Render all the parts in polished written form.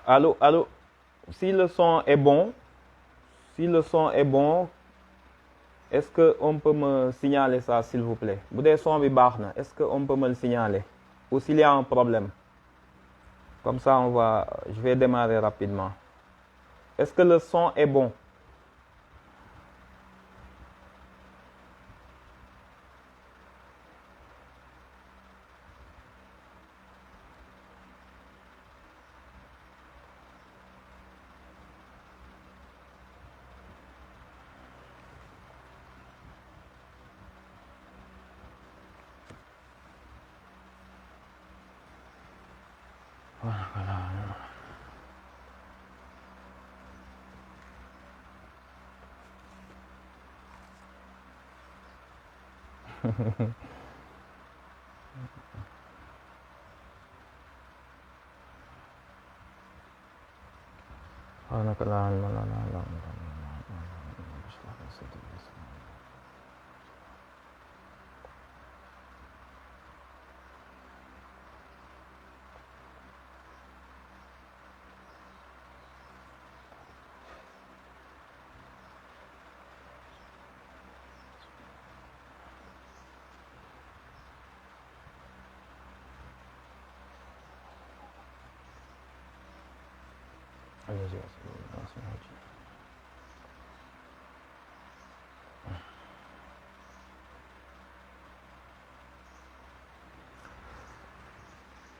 Allô, allô. Si le son est bon, si le son est bon, est-ce que on peut me signaler ça, s'il vous plaît? Bu dee son bi baax na, est-ce que on peut me le signaler? Ou s'il y a un problème? Comme ça, je vais démarrer rapidement. Est-ce que le son est bon?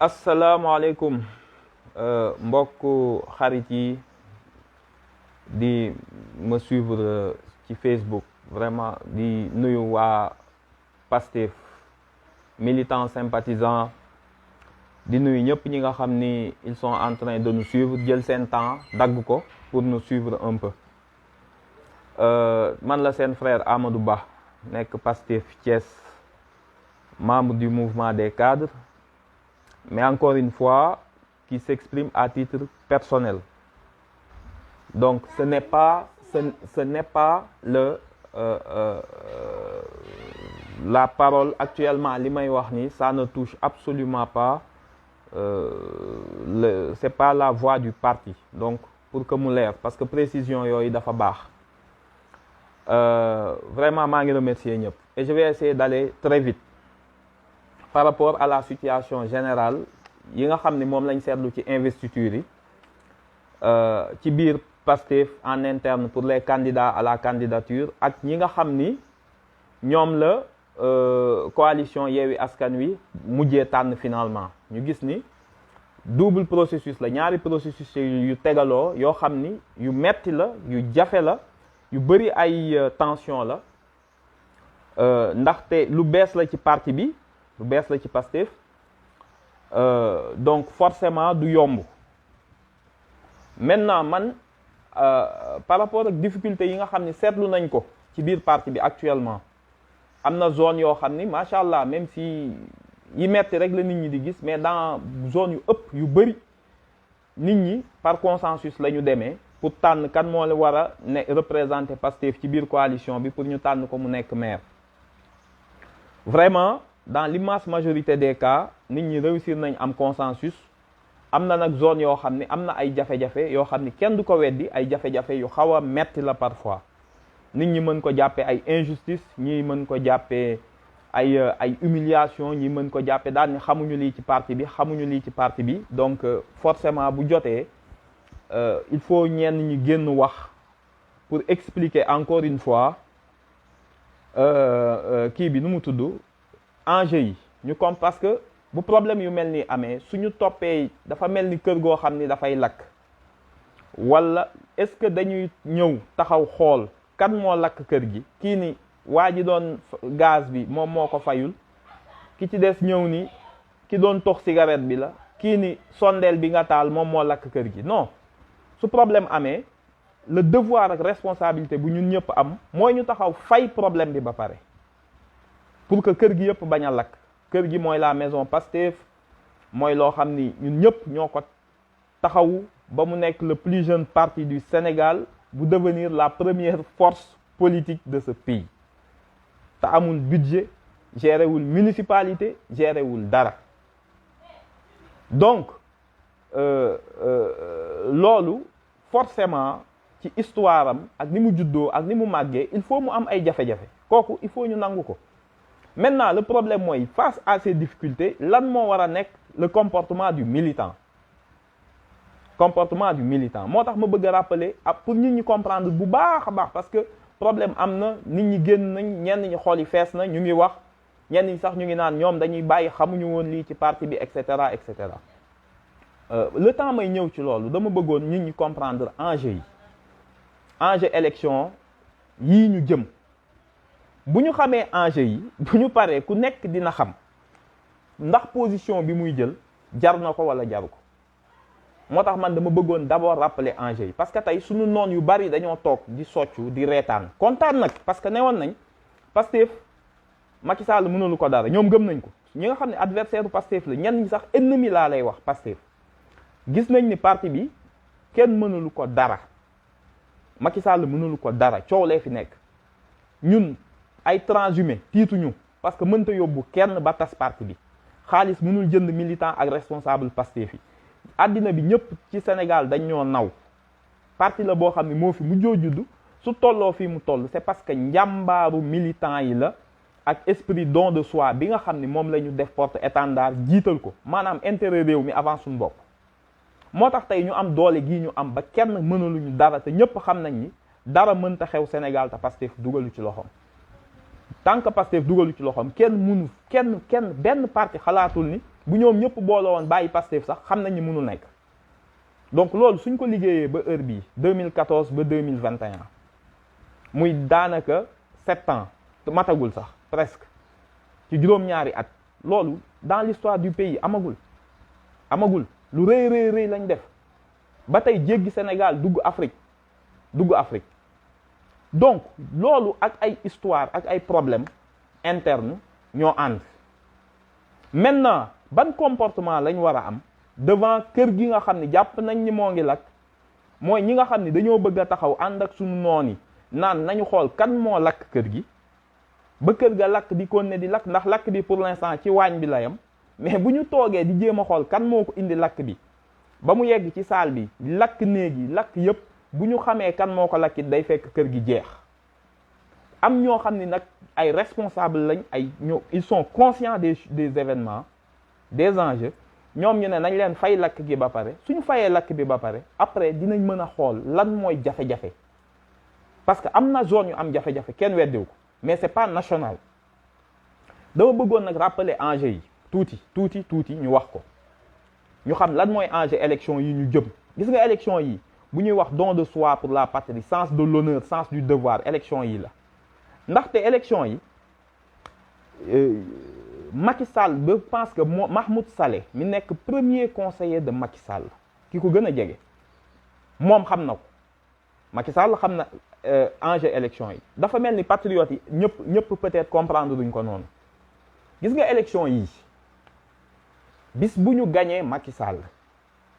Asalaamaaleykum mbokku xarit yi di me suivre ci Facebook vraiment di nuyu waa Pastef militants sympathisants di nuyu ñëpp ñi nga xam ni ils sont en train de nous suivre jël seen temps dagg ko pour nous suivre un peu man la seen frère Amadou Ba nekk Pastef Thiès membre du mouvement des cadres mais encore une fois qui s'exprime à titre personnel. Donc ce n'est pas la parole actuellement li may wax ni ça ne touche absolument pas c'est pas la voix du parti. Donc pour que mu leer parce que précision yooyu dafa baax vraiment maa ngi remercier ñëpp et je vais essayer d'aller très vite par rapport à la situation générale yi nga xam ni moom lañ seetlu ci investiture yi ci biir Pastef en interne pour les candidats à la candidature ak ñi nga xam ni ñoom la coalition Yewwi Askan Wi mujjee tànn finalement ñu gis ni double processus la ñaari processus yu tegaloo yoo xam ni yu metti la yu jafe la yu bëri ay tension la ndaxte lu bees la ci parti bi lu bees la ci Pastef donc forcément du yomb maintenant man par rapport ak difficulté yi nga xam ni seetlu nañ ko ci biir parti bi actuellement am na zone yoo xam ni macha allah même si yi metti rek la nit ñi di gis mais dans zone yu ëpp yu bëri nit ñi par consensus la ñu demee pour tànn kan moo la war a ne représenter Pastef ci biir coalition bi pour ñu tànn ko mu nekk maire vraiment dans l'immense majorité des cas nit ñi réussir nañ am consensus am na nag zone yoo xam ni am na ay jafe-jafe yoo xam ni kenn du ko weddi ay jafe-jafe yu xaw a metti la parfois nit ñi mën ko jàppee ay injustice ñi mën ko jàppee ay humiliation ñi mën ko jàppee daal ni xamuñu lii ci parti bi donc forcément bu jotee il faut ñenn ñi génn wax pour expliquer encore une fois kii bi nu mu tudd enjeu yi ñu comme parce que bu problème yu mel ni amee suñu toppee dafa mel ni kër goo xam ni dafay lakk wala est-ce que dañuy ñëw taxaw xool kan moo lakk kër gi kii ni waa ji doon gaz bi moom moo ko fayul ki ci des ñëw ni ki doon tox cigarette bi la kii ni sondeel bi nga taal moom moo lakk kër gi non su problème amee le devoir ak responsabilité bu ñun ñëpp am mooy ñu taxaw fay problème bi ba pare pour que kër gi yëpp bañ a lakk kër gi mooy la maison Pastef mooy loo xam ni ñun ñëpp ñoo ko taxawu ba mu nekk le plus jeune parti du Sénégal bu devenir la première force politique de ce pays te amul budget géré wul municipalité géré wul dara donc loolu forcément ci histoire am ak ni mu juddoo ak ni mu màggee il faut mu am ay jafe-jafe kooku il faut ñu nangu ko. Maintenant le problème mooy face à ces difficultés lan moo war a nekk le comportement du militant. Comportement du militant moo tax ma bëgg a rappeler pour nit ñi comprendre bu baax a baax parce que problème am na nit ñi génn nañ ñenn ñi xool yi fees na ñu ngi wax ñenn ñi sax ñu ngi naan ñoom dañuy bàyyi xamuñu woon lii ci parti bi et cetera et cetera. Le temps may ñëw ci loolu dama bëggoon nit ñi comprendre enjeu yi enjeu élection yii ñu jëm bu ñu xamee enjeu yi bu ñu paree ku nekk dina xam ndax position bi muy jël jar na ko wala jaru ko. moo tax man dama bëggoon d'abord rappeler enjeu yi parce que tey suñu noon yu bari dañoo toog di soccu di reetaan kontaan nag parce que newoon nañ Pastef Macky Sall mënulu ko dara ñoom gëm nañ ko ñi nga xam ne adversaire bu Pastef la ñenn ñi sax ennemi laa lay wax Pastef gis nañ ni parti bi kenn mënulu ko dara Macky Sall mënulu ko dara coow lee fi nekk ñun ay transhumé tiituñu parce que mënta yóbbu kenn ba tas parti bi xaalis mënul jënd militant ak responsable Pastef yi àddina bi ñëpp ci Sénégal dañ ñoo naw parti la boo xam ne moo fi mujjoo juddu su tolloo fii mu toll c'est parce que njàmbaaru militant yi la ak esprit don de soi bi nga xam ne moom la ñu def porte étendard jiital ko maanaam intérêt réew mi avant suñu bopp. moo tax tey ñu am doole gii ñu am ba kenn mënaluñu dara te ñëpp xam nañ ni dara mënta xew Sénégal te Pastef dugalu ci loxoom tant que Pastef dugalu ci loxoom kenn benn parti xalaatul ni bu ñoom ñëpp boole woon bàyyi Pastef sax xam nañ ni mënul nekk. donc loolu suñ ko liggéeyee ba heure bii 2014 ba 2021 muy daanaka 7 ans matagul sax presque ci juróom-ñaari at loolu dans l'histoire du pays amagul lu rëy lañ def ba tey jéggi Sénégal dugg Afrique donc loolu ak ay histoire ak ay problème interne ñoo ànd maintenant ban comportement lañ war a am devant kër gi nga xam ne jàpp nañ ni moo ngi lakk mooy ñi nga xam ne dañoo bëgg a taxaw ànd ak suñu noon yi naan nañu xool kan moo lakk kër gi ba kër ga lakk di continuer di lakk ndax lakk bi pour l'instant ci waañ bi la yam mais bu ñu toogee di jéem a xool kan moo ko indi lakk bi ba mu yegg ci saal bi lakk néeg yi lakk yépp bu ñu xamee kan moo ko lakkit day fekk kër gi jeex am ñoo xam ni nag ay responsable lañ ils sont conscients des événements des enjeux ñoom ñu ne nañ leen fay lakk gi ba pare suñu fayee lakk bi ba pare après dinañ mën a xool lan mooy jafe-jafe parce que am na zone yu am jafe-jafe kenn weddiwu ko mais c'est pas national dama bëggoon nag rappeler enjeux yi tuuti ñu wax ko ñu xam lan mooy enjeu élection yi ñu jëm gis nga élection yi bu ñuy wax don de soi pour la patrie sens de l'honneur sens du devoir élection yi la ndaxte élection yi Macky Sall je pense que Mahmoud Saleh mi nekk premier conseiller de Macky Sall ki ko gën a jege moom xam na ko Macky Sall xam na enjeu élection yi dafa mel ni patriotes yi ñëpp peut-être comprendre duñ ko noonu gis nga élection yi bis bu ñu gañee Macky Sall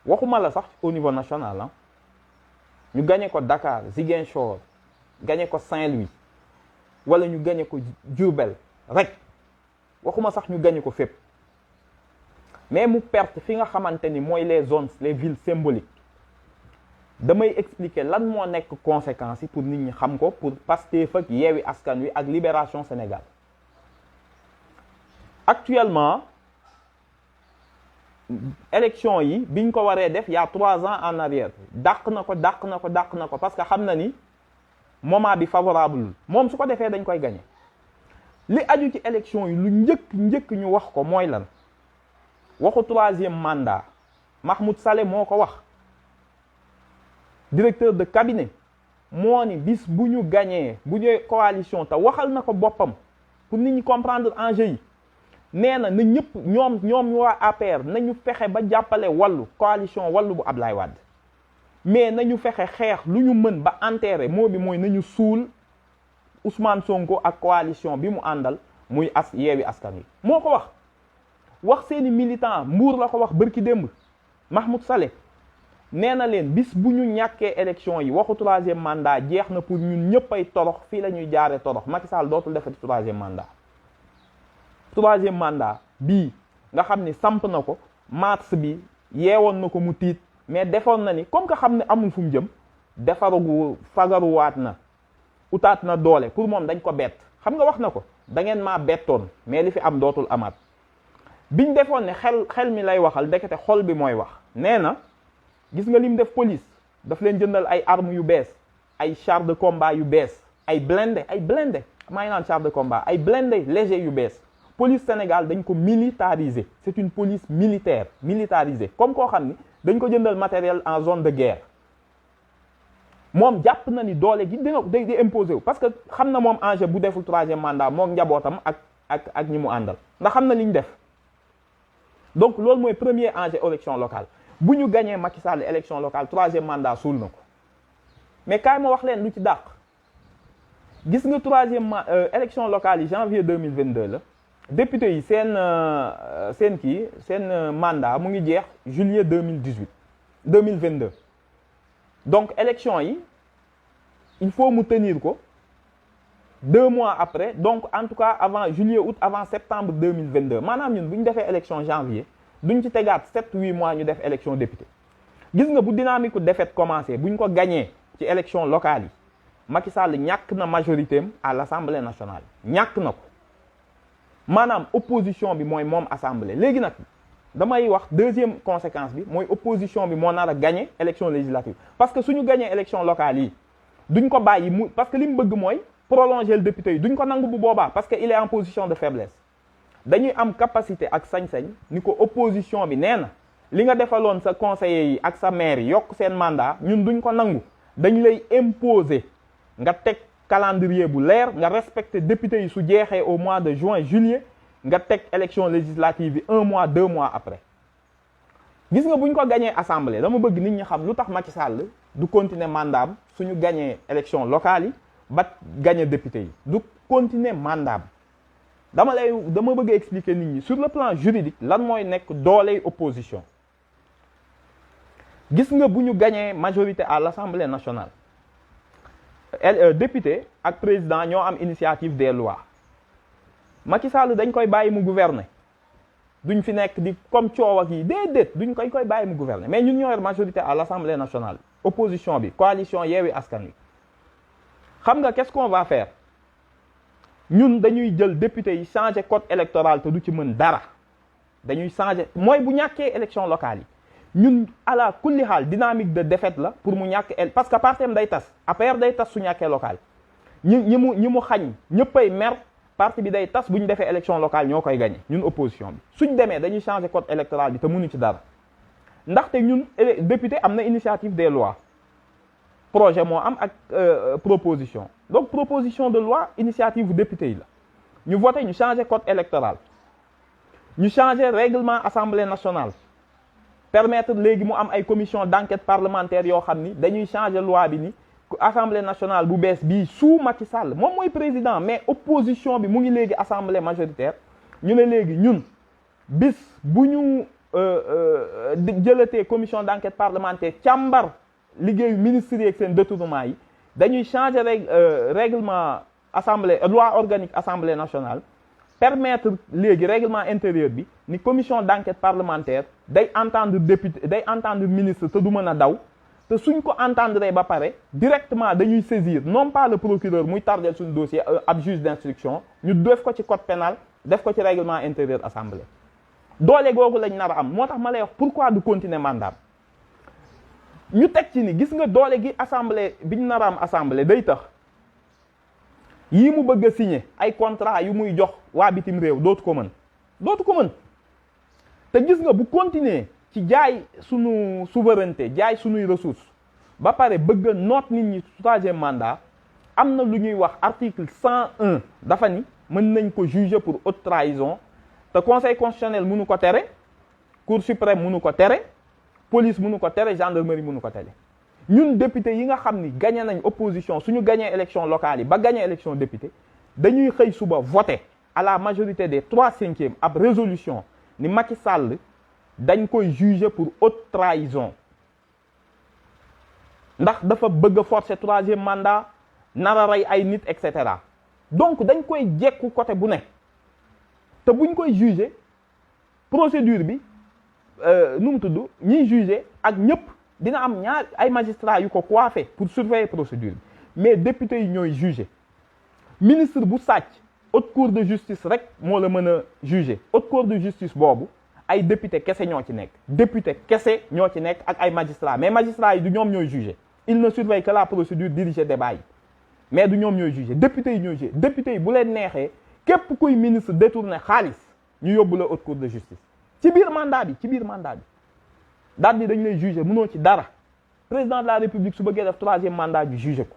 waxuma la sax au niveau national ah ñu gañe ko Dakar Ziguinchor gañe ko Saint-Louis wala ñu gañe ko Diourbel rek waxuma sax ñu gañe ko fépp mais mu perte fi nga xamante ni mooy les zones les villes symboliques damay expliquer lan moo nekk conséquences yi pour nit ñi xam ko pour Pastef ak Yewwi Askan Wi ak Libération Sénégal actuellement élection yi biñ ko waree def il y a 3 ans en arrière dàq na ko parce que xam na ni moment bi favorable moom su ko defee dañ koy gagner li aju ci élection yi lu njëkk ñu wax ko mooy lan waxu 3e mandat Mahmoud Saleh moo ko wax directeur de cabinet moo ni bis bu ñu gañee bu ñuy coalition te waxal na ko boppam pour nit ñi comprendre enjeu yi nee na ñëpp ñoom waa APR nañu fexe ba jàppale wàllu coalition wàllu bu Ablaye Wade mais nañu fexe xeex lu ñu mën ba enterrer moo bi mooy nañu suul Ousmane Sonko ak coalition bi mu àndal muy Yewwi Askan Wi moo ko wax seeni militant Mbour la ko wax bërki démb Mahmoud Saleh nee na leen bis bu ñu ñàkkee élection yi waxu 3e mandat jeex na pour ñun ñëpp ay torox fii la ñuy jaaree torox Macky Sall dootul defati 3e mandat 3e mandat bii nga xam ni samp na ko mars bi yeewoon na ko mu tiit mais defoon na ni comme que xam ne amul fu mu jëm defarugu fagaruwaat na utaat na doole pour moom dañ ko bett xam nga wax na ko da ngeen maa bettoon mais li fi am dootul amaat biñ defoon ne xel mi lay waxal ndekete xol bi mooy wax nee na gis nga lim def police daf leen jëndal ay armes yu bees ay chars de combat yu bees ay blindé maa ngi naan chars de combat ay blindé léger yu bees police Sénégal dañ ko militariser c'est une police militarisée comme koo xam ni dañ ko jëndal matériel en zone de guerre moom jàpp na ni doole gi dina di imposer wu parce que xam na moom enjeu bu deful 3e mandat moom njabootam ak ñi mu àndal ndax xam na li ñu def donc loolu mooy premier enjeu élection locale bu ñu gañee Macky Sall élection locale 3e mandat suul na ko mais kaay ma wax leen lu ci dàq gis nga 3e élection locale yi janvier 2022 la député yi seen mandat mu ngi jeex juillet 2022 donc élection yi il faut mu tenir ko 2 mois après donc en tout cas avant juillet août avant septembre 2022 maanaam ñun bu ñu defee élection janvier duñ ci tegaat 7-8 mois ñu def élection député gis nga bu dynamique u défaite commencé bu ñu ko gañee ci élection locale yi Macky Sall ñàkk na majorité am à l'Assemblée nationale ñàkk na ko maanaam opposition bi mooy moom assemblée léegi nag damay wax deuxième conséquence bi mooy opposition bi moo nar a gagné élection législative parce que suñu gagné élection locale yi duñ ko bàyyi mu parce que li mu bëgg mooy prolonger le député yi duñ ko nangu bu boobaa parce que il est en position de faiblesse dañuy am capacité ak sañ-sañ ni ko opposition bi nee na li nga defaloon sa conseiller yi ak sa maire yi yokk seen mandat ñun duñ ko nangu dañ lay imposer nga teg calendrier bu leer nga respecter député yi su jeexee au mois de juin juillet nga teg élection législative yi 1 mois 2 mois après gis nga bu ñu ko gañee assemblée dama bëgg nit ñi xam lu tax Macky Sall du continuer mandat suñu gañee élection locale yi ba gañe député yi du continuer mandat dama bëgg expliquer nit ñi sur le plan juridique lan mooy nekk dooley opposition gis nga bu ñu gañee majorité à l'Assemblée nationale député ak président ñoo am initiative des lois Macky Sall dañ koy bàyyi mu gouverner duñ fi nekk di comme coow ak yi déedéet duñ koy bàyyi mu gouverner mais ñun ñoo yor majorité à l'Assemblée nationale opposition bi coalition Yewwi Askan Wi xam nga qu'est-ce qu'on va faire ñun dañuy jël député yi changer code électoral te du ci mën dara dañuy changer mooy bu ñàkkee élection locale yi ñun ala kulli xaal dynamique de défaite la pour mu ñàkk parce que partem day tas APR day tas su ñàkkee local ñi mu xañ ñëppay mer parti bi day tas bu ñu defee élection locale ñoo koy gagné ñun opposition bi suñ demee dañuy changer code électoral bi te mënu ci dara ndaxte ñun député am na initiative des lois projet moo am ak proposition donc proposition de loi initiative député yi la ñu voté ñu changer code électoral ñu changer règlement assemblée nationale permettre léegi mu am ay commission d'enquête parlementaire yoo xam ni dañuy changer loi bi ni assemblée nationale bu bees bii sous Macky Sall moom mooy président mais opposition bi mu ngi léegi assemblée majoritaire ñu ne léegi ñun bis bu ñu jëlatee commission d'enquête parlementaire càmbar liggéeyu ministres yi ak seen détournement yi dañuy changer règlement assemblée loi organique assemblée nationale permettre léegi règlement intérieur bi ni commission d'enquête parlementaire day entendre député day entendre ministre te du mën a daw te suñ ko entendre ba pare directement dañuy saisir non pas le procureur muy tardel suñu dossier ab juge d'instruction ñu def ko ci code pénal def ko ci règlement intérieur assemblée doole googu lañ nar a am moo tax ma lay wax pourquoi du continuer mandat ñu teg ci ni gis nga doole gi assemblée biñ nar a am assemblée day tax yii mu bëgg a signer ay contrat yu muy jox waa bitim réew dootu ko mën te gis nga bu continuer ci jaay sunu souveraineté jaay sunuy ressources ba pare bëgg a noot nit ñi 3e mandat am na lu ñuy wax article 101 dafa ni mën nañ ko juger pour haute trahison te conseil constitutionnel mënu ko tere cour suprême mënu ko tere police mënu ko tere gendarmerie mënu ko tere ñun député yi nga xam ni gagné nañ opposition suñu gagné élection locale yi ba gagné élection député dañuy xëy suba voter à la majorité des 3/5 ab résolution ni Macky Sall dañ koy juger pour haute trahison ndax dafa bëgg a forcer 3e mandat nar a rey ay nit et cetera donc dañ koy jekku côté bu ne te buñ koy juger procédure bi nu mu tudd ñiy juger ak ñëpp dina am ñaar ay magistrats yu ko coiffé pour surveiller procédure bi mais député yi ñooy juger ministre bu sàcc haute cour de justice rek moo la mën a juger haute cour de justice boobu ay député kese ñoo ci nekk député kese ñoo ci nekk ak ay magistrats mais magistrats yi du ñoom ñooy juger il ne surveille que la procédure diriger débat yi mais du ñoom ñooy juger député yi ñooy juger député yi bu leen neexee képp kuy ministre détourné xaalis ñu yóbbu la haute cour de justice ci biir mandat bi daal di dañu lay juger mënoo ci dara président de la république su bëggee def 3e mandat bi juger ko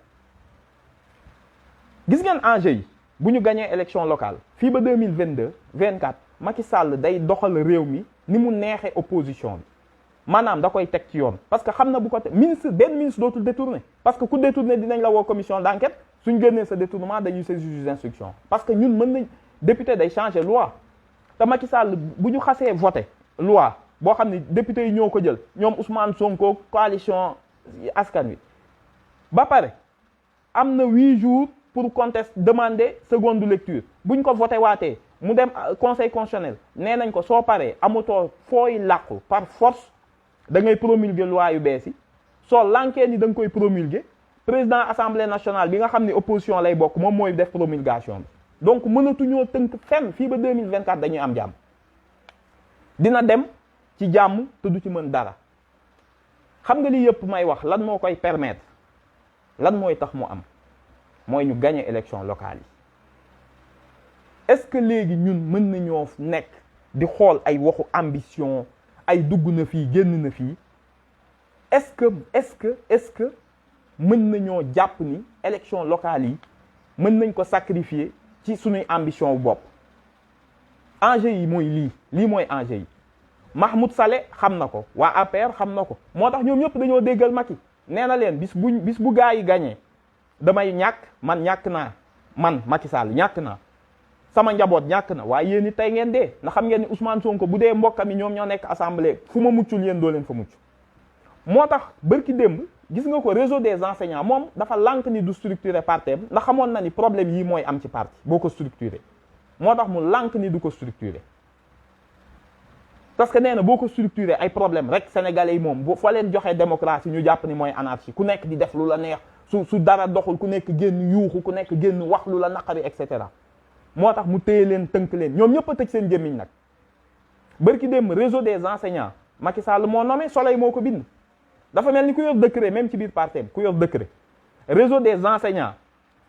gis ngeen enjeu yi bu ñu gagné élection locale fii ba 2022 24 Macky Sall day doxal réew mi ni mu neexee opposition bi maanaam da koy teg ci yoon parce que xam na bu ko benn ministre dootul détourné parce que ku détourné dinañ la woo commission d'enquête suñ génnee sa détournement dañuy saisir juge d'instruction parce que ñun mën nañ député day changer loi te Macky Sall bu ñu xasee voté loi boo xam ne député yi ñoo ko jël ñoom Ousmane Sonko coalition askan wi ba pare am na 8 jours pour contester demander seconde lecture buñ ko voté waatee mu dem conseil constitutionnel nee nañ ko soo paree amatoo fooy làqu par force da ngay promulguer loi yu bees yi soo lankee ni da nga koy promulguer président assemblée nationale bi nga xam ne opposition lay bokk moom mooy def promulgation bi donc mënatuñoo tënk fenn fii ba 2024 dañuy am jàmm dina dem ci jàmm te du ci mën dara xam nga li yëpp may wax lan moo koy permettre lan mooy tax mu am mooy ñu gagner élection locale yi est-ce que léegi ñun mën nañoo nekk di xool ay waxu ambition ay dugg na fii génn na fii est-ce que mën nañoo jàpp ni élection locale yi mën nañ ko sacrifier ci suñuy ambition bu bopp enjeu yi mooy lii mooy enjeu yi Mahmoud Saleh xam na ko waa APR xam na ko moo tax ñoom ñëpp dañoo déggal Macky nee na leen bis bu gaa yi gagné damay ñàkk naa man Macky Sall ñàkk naa sama njaboot ñàkk na waaye yéen it tey ngeen dee na xam ngeen ni Ousmane Sonko bu dee mbokkam yi ñoom ñoo nekk assemblée fu ma muccul yéen doo leen fa mucc moo tax bërki démb gis nga ko réseau des enseignants moom dafa lànk ni du structuré partem ndax xamoon na ni problème yi mooy am ci parti boo ko structuré moo tax mu lànk ni du ko structuré parce que nee na boo ko structuré ay problème rek sénégalais yi moom bu fa leen joxee démocratie ñu jàpp ni mooy anarchie ku nekk di def lu la neex su dara doxul ku nekk génn yuuxu ku nekk génn wax lu la naqari et cetera moo tax mu téye leen tënk leen ñoom ñëpp a tëj seen gémmiñ nag bërki démb réseau des enseignants Macky Sall moo nommé Soleil moo ko bind dafa mel ni ku yor décret même ci biir parti ku yor décret réseau des enseignants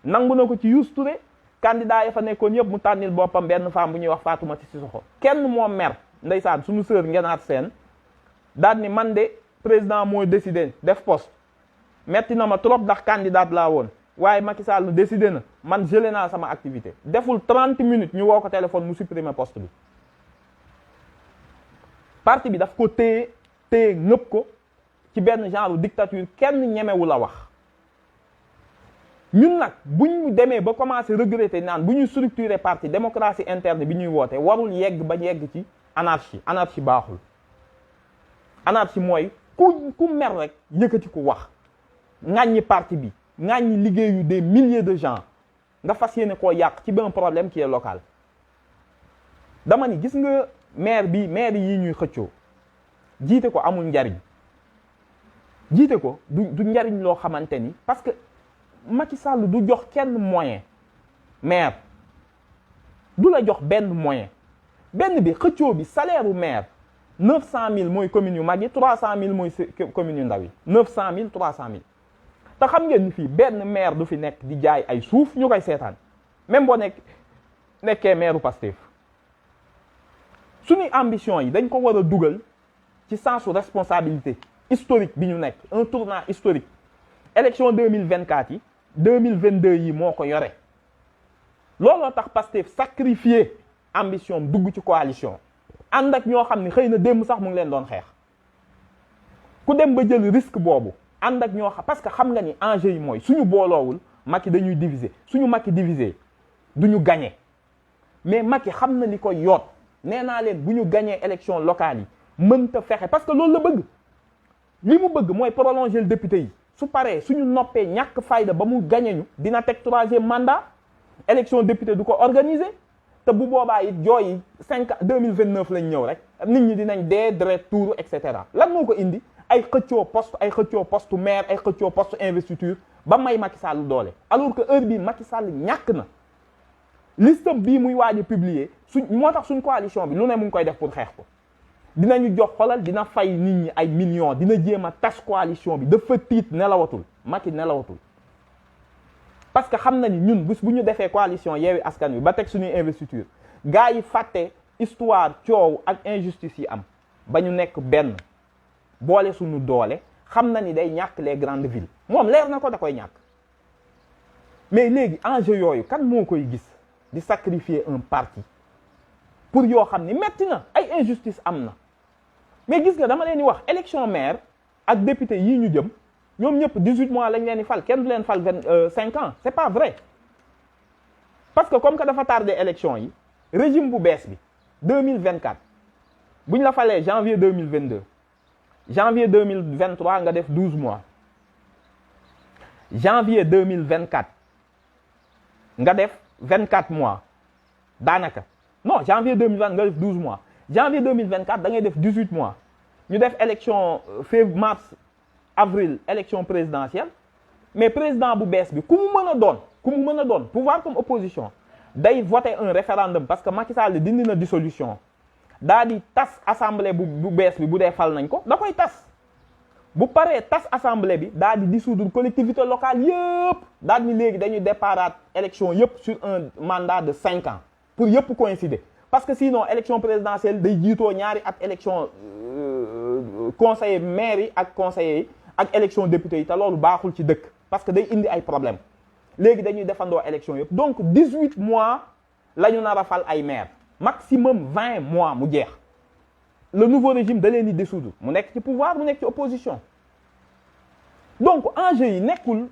nangu na ko ci Youssou Touré candidat ya fa nekkoon yëpp mu tànnil boppam benn femme bu ñuy wax Fatoumata Cissokho kenn moo mer ndeysaan suñu sœur Ngenaat Sène daal ni man de président mooy décidé def poste metti na ma trop ndax candidat laa woon waaye Macky Sall décidé na man gelé naa sama activité deful 30 minutes ñu woo ko téléphone mu supprimer poste bi parti bi daf ko téye ngëpp ko ci benn genre dictature kenn ñemewu la wax ñun nag buñ demee ba commencé regretter naan bu ñuy structurer parti démocratie interne bi ñuy woote warul yegg ba yegg ci anarchie baaxul anarchie mooy ku mer rek yëkkati ku wax ŋàññi parti bi ŋàññi liggéeyu des milliers de gens nga fas yéene koo yàq ci benn problème qui est local dama ni gis nga maire yi ñuy xëccoo jiite ko amul njariñ jiite ko du njariñ loo xamante ni parce que Macky Sall du jox kenn moyen maire du la jox benn moyen benn bi xëccoo bi salaire u maire 900000 mooy commune yu mag yi 300000 mooy commune yu ndaw yi 900000 300000 te xam ngeen ni fii benn maire du fi nekk di jaay ay suuf ñu koy seetaan même boo nekkee maire u Pastef suñuy ambition yi dañ ko war a dugal ci sensu responsabilité historique bi ñu nekk un tournant historique élection 2024 yi 2022 yi moo ko yore looloo tax Pastef sacrifier ambition dugg ci coalition ànd ak ñoo xam ne xëy na démb sax mu ngi leen doon xeex ku dem ba jël risque boobu ànd ak ñoo xam parce que xam nga ni enjeu yi mooy suñu booloowul Macky dañuy diviser suñu Macky diviser duñu gagner mais Macky xam na li ko yoot nee naa leen bu ñu gagner élection locale yi mënta fexe parce que loolu la bëgg li mu bëgg mooy prolonger le député yi su paree suñu noppee ñàkk fayda ba mu gagner ñu dina teg 3e mandat élection député du ko organiser te bu boobaa it jooy yi 2029 lañ ñëw rek nit ñi dinañ dee deret tuuru et cetera lan moo ko indi ay xëccoo poste maire ay xëccoo poste investiture ba may Macky Sall doole alors que heure bii Macky Sall ñàkk na listam bii muy waaj a publier moo tax suñ coalition bi lu ne mu ngi koy def pour xeex ko dinañu jox xolal dina fay nit ñi ay millions dina jéem a tas coalition bi dafa tiit nelawatul Macky nelawatul parce que xam na ni ñun bés bu ñu defee coalition Yewwi Askan Wi ba teg suñuy investiture gars yi fàtte histoire coow ak injustice yi am ba ñu nekk benn boole suñu doole xam na ni day ñàkk les grandes villes moom leer na ko da koy ñàkk mais léegi enjeu yooyu kan moo koy gis di sacrifier un parti pour yoo xam ni metti na ay injustice am na mais gis nga dama leen di wax élection maire ak député yii ñu jëm ñoom ñëpp 18 mois lañ leen di fal kenn du leen fal 5 ans c'est pas vrai parce que comme que dafa tardé élection yi régime bu bees bi 2024 bu ñu la falee janvier 2022 janvier 2023 nga def 12 mois janvier 2024 nga def 24 mois daanaka non janvier 2020 nga def 12 mois janvier 2024 da ngay def 18 mois ñu def élection février mars avril élection présidentielle mais président bu bees bi ku mu mën a doon pouvoir comme opposition day voter un référendum parce que Macky Sall dindi na dissolution daa di tas assemblée bu bees bi bu dee fal nañ ko da koy tas bu paree tas assemblée bi daa di dissoudre collectivité locale yëpp daal ni léegi dañuy déparaat élection yëpp sur un mandat de 5 ans pour yëpp coïncider parce que sinon élection présidentielle day jiitoo ñaari at élection conseiller maire yi ak conseillers yi ak élection député yi te loolu baaxul ci dëkk parce que day indi ay problème léegi dañuy defandoo élection yëpp donc 18 mois la ñu nar a fal ay maire maximum 20 mois mu jeex le nouveau régime da leen di dissoudre mu nekk ci pouvoir mu nekk ci opposition donc enjeu yi nekkul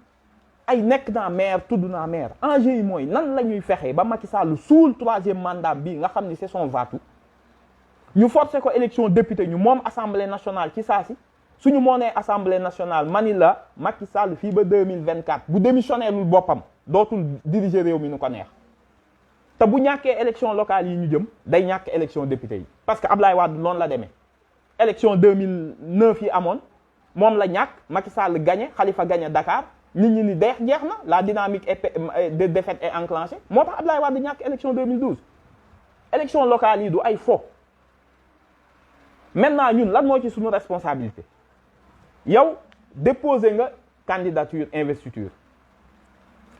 ay nekk naa maire tudd naa maire enjeu yi mooy nan la ñuy fexe ba Macky Sall suul 3e mandat bi nga xam ni c'est son vatou ñu forcer ko élection député ñu moom assemblée nationale ci saa si suñu moonee assemblée nationale mani la Macky Sall fii ba 2024 bu démissionné lul boppam dootul diriger réew mi nu ko neex te bu ñàkkee élection locale yi ñu jëm day ñàkk élection député yi parce que Ablaye Wade noonu la demee élection 2009 yi amoon moom la ñàkk Macky Sall gagné Khalifa gagné Dakar nit ñi ni jeex na la dynamique de défaite est enclenchée moo tax Ablaye Wade ñàkk élection 2012 élection locale yi du ay fo maintenant ñun lan moo ci suñu responsabilité yow déposé nga candidature investiture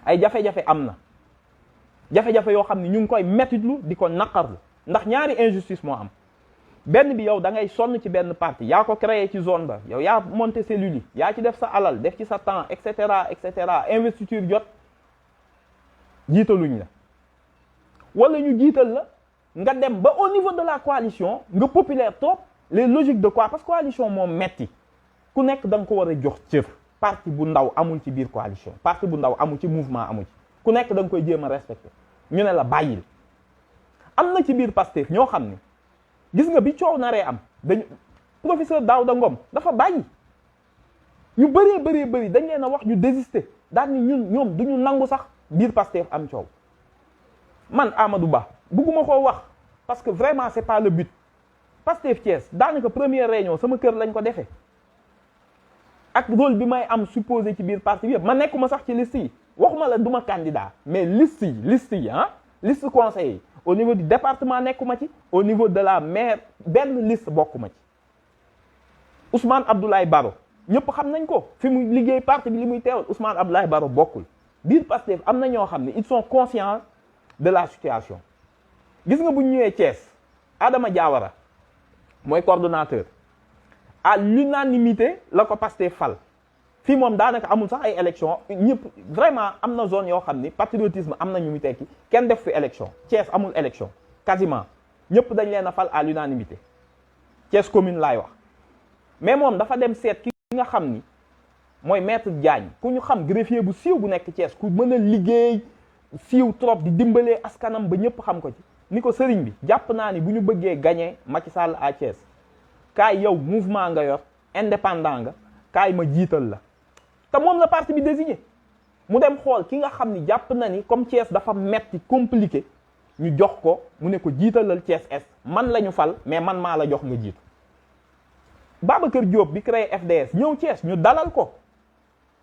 ay jafe-jafe am na jafe-jafe yoo xam ne ñu ngi koy mettitlu di ko naqarlu ndax ñaari injustice moo am benn bi yow da ngay sonn ci benn parti yaa ko créé ci zone ba yow yaa monté cellule yi yaa ci def sa alal def ci sa temps et cetera investiture jot jiitaluñ la wala ñu jiital la nga dem ba au niveau de la coalition nga populaire trop les logiques de quoi parce que coalition moom metti ku nekk da nga ko war a jox cër parti bu ndaw amul ci biir coalition parti bu ndaw amul ci mouvement amul ci ku nekk da nga koy jéem a respecté ñu ne la bàyyil am na ci biir Pastef ñoo xam ne gis nga bi coow naree am dañu professeur Daouda Ngom dafa bàyyi ñu bëri dañ leen a wax ñu désister daal ni ñoom duñu nangu sax biir Pastef am coow man Amadou Ba bugguma koo wax parce que vraiment c'est pas le but Pastef Thiès daanaka première réunion sama kër lañ ko defee ak rôle bi may am supposé ci biir parti bi yëpp ma nekkuma sax ci liste yi waxuma la duma candidat mais liste yi liste conseil yi au niveau du département nekkuma ci au niveau de la maire benn liste bokkuma ci Ousmane Abdoulaye Baro ñëpp xam nañ ko fi mu liggéey parti bi li muy teewal Ousmane Abdoulaye Baro bokkul biir Pastef am na ñoo xam ne ils sont conscients de la situation gis nga bu ñu ñëwee Thiès Adama Diawara mooy coordonnateur à l'unanimité la ko Pastef fal fii moom daanaka amul sax ay élection ñëpp vraiment am na zone yoo xam ni patriotisme am na ñu mu tekki kenn def fi élection Thiès amul élection quasiment ñëpp dañ leen a fal à l'unanimité Thiès commune laay wax mais moom dafa dem seet ki nga xam ni mooy maître Diagne ku ñu xam greffier bu siiw bu nekk Thiès ku mën a liggéey siiw trop di dimbalee askanam ba ñëpp xam ko ci ni ko sëriñ bi jàpp naa ni bu ñu bëggee gagner Macky Sall à Thiès kaay yow mouvement nga yor indépendant nga kaay ma jiital la te moom la parti bi désigné mu dem xool ki nga xam ni jàpp na ni comme Thiès dafa metti compliqué ñu jox ko mu ne ko jiitalal Thiès Est man la ñu fal mais man maa la jox nga jiitu Babacar Diop bi créé FDS ñëw Thiès ñu dalal ko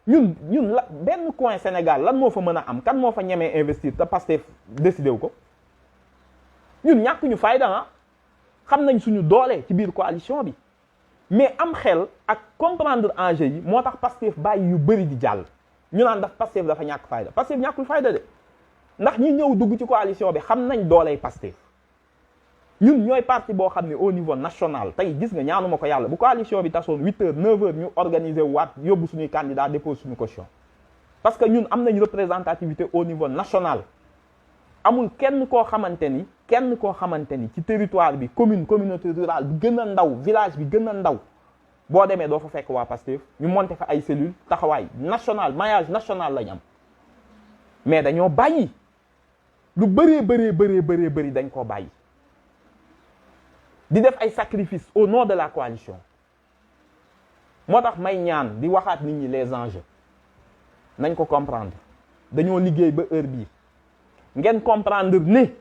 ñun la benn coin Sénégal lan moo fa mën a am kan moo fa ñemee investir te Pastef décidé wu ko ñun ñàkk ñu fayda ah xam nañ suñu doole ci biir coalition bi mais am xel ak comprendre enjeu yi moo tax Pastef bàyyi yu bëri di jàll ñu naan daf Pastef dafa ñàkk fayda Pastef ñàkkul fayda de ndax ñi ñëw dugg ci coalition bi xam nañ dooley Pastef ñun ñooy parti boo xam ne au niveau national tey gis nga ñaanuma ko yàlla bu coalition bi tasoon 8h 9h ñu organiser waat yóbbu suñuy candidat dépose suñu caution parce que ñun am nañ représentativité au niveau national amul kenn koo xamante ni ci territoire bi communauté rurale bi gën a ndaw village bi gën a ndaw boo demee doo fa fekk waa Pastef ñu monté fa ay cellules taxawaay national maillage national lañ am mais dañoo bàyyi lu bëri dañ koo bàyyi di def ay sacrifices au nom de la coalition moo tax may ñaan di waxaat nit ñi les enjeux nañ ko comprendre dañoo liggéey ba heure bii ngeen comprendre ne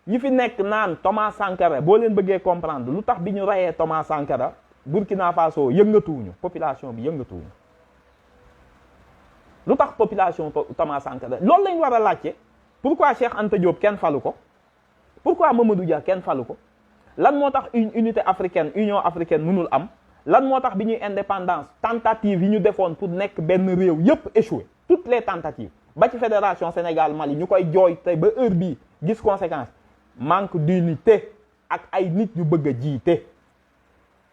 ñi fi nekk naan Thomas Sankara boo leen bëggee comprendre lu tax bi ñu rayee Thomas Sankara Burkina Faso yëngatuwuñu population bi yëngatuwuñu lu tax population Thomas Sankara loolu lañ war a laajte pourquoi Cheikh Anta Diop kenn falu ko pourquoi Mamadou Dia kenn falu ko lan moo tax une unité africaine union africaine mënul am lan moo tax bi ñuy indépendance tentative yi ñu defoon pour nekk benn réew yépp échoué toutes les tentatives ba ci fédération Sénégal Mali ñu koy jooy tey ba heure bii gis conséquence manque d'unité ak ay nit ñu bëgg a jiite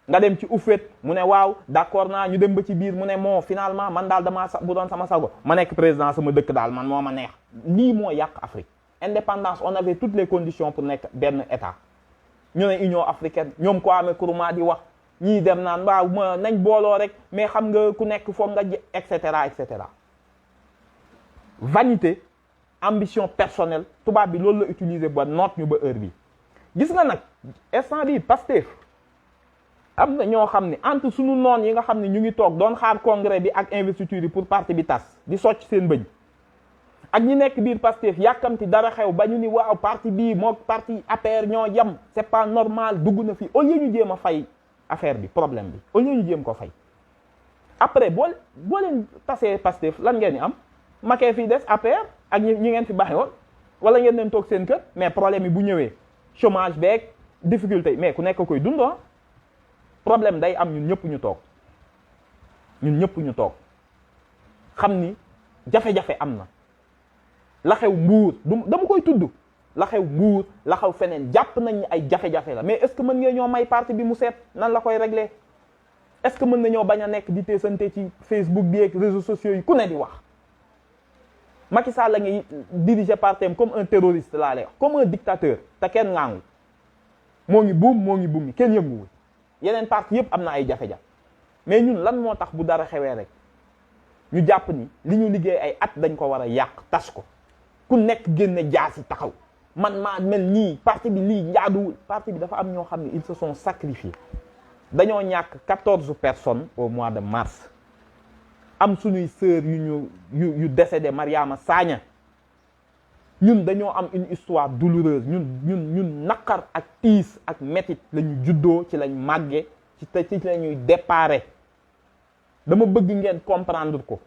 nga dem ci ufet mu ne waaw d'accord naa ñu dem ba ci biir mu ne moo finalement man daal damaa bu doon sama sago ma nekk président sama dëkk daal man moo ma neex lii moo yàq Afrique indépendance on avait toutes les conditions pour nekk benn état ñu ne Union africaine ñoom Kwame Nkrumah di wax ñii dem naan waaw ma nañ booloo rek mais xam nga ku nekk foog nga et cetera et cetera vanité ambition personnelle tubaab bi loolu la utiliser ba noot ñu ba heure bi gis nga nag instant bi Pastef am na ñoo xam ne entre suñu noon yi nga xam ne ñu ngi toog doon xaar congrès bi ak investiture yi pour parti bi tas di socc seen bëñ ak ñi nekk biir Pastef yàkkamti dara xew ba ñu ni waaw parti bii moo parti APR ñoo yem c'est pas normal dugg na fi au lieu ñu jéem a fay affaire bi problème bi au lieu ñu jéem ko fay après boo leen tasee Pastef lan ngeen ni am makee fii des APR ak ñi ngeen fi bàyyi woon wala ngeen leen toog seen kër mais problème yi bu ñëwee chômage beeg difficulté mais ku nekk koy dund problème day am ñun ñëpp ñu toog xam ni jafe-jafe am na la xew Mbuur dama koy tudd la xew Mbuur la xew feneen jàpp nañ ay jafe-jafe la mais est-ce que mën ngeen ñoo may parti bi mu seet nan la koy régler est-ce que mën nañoo bañ a nekk di teesante ci Facebook bi ak réseaux sociaux yi ku ne di wax Macky Sall la ngi diriger partem comme un terroriste laa lay wax comme un dictateur te kenn ngaangu moo ngi buum kenn yënguwul yeneen parti yëpp am na ay jafe-jafe mais ñun lan moo tax bu dara xewee rek ñu jàpp ni li ñu liggéey ay at dañ ko war a yàq tas ko ku nekk génne jaasi taxaw man maa mel nii parti bi lii njaaduwul parti bi dafa am ñoo xam ne ils se sont sacrifiés dañoo ñàkk 14 personnes au mois de mars am suñuy sœur yu décédé Mariama Sagna ñun dañoo am une histoire douloureuse ñun naqar ak tiis ak métit la ñu juddoo ci lañ màgge ci la ñuy déparé dama bëgg ngeen comprendre ko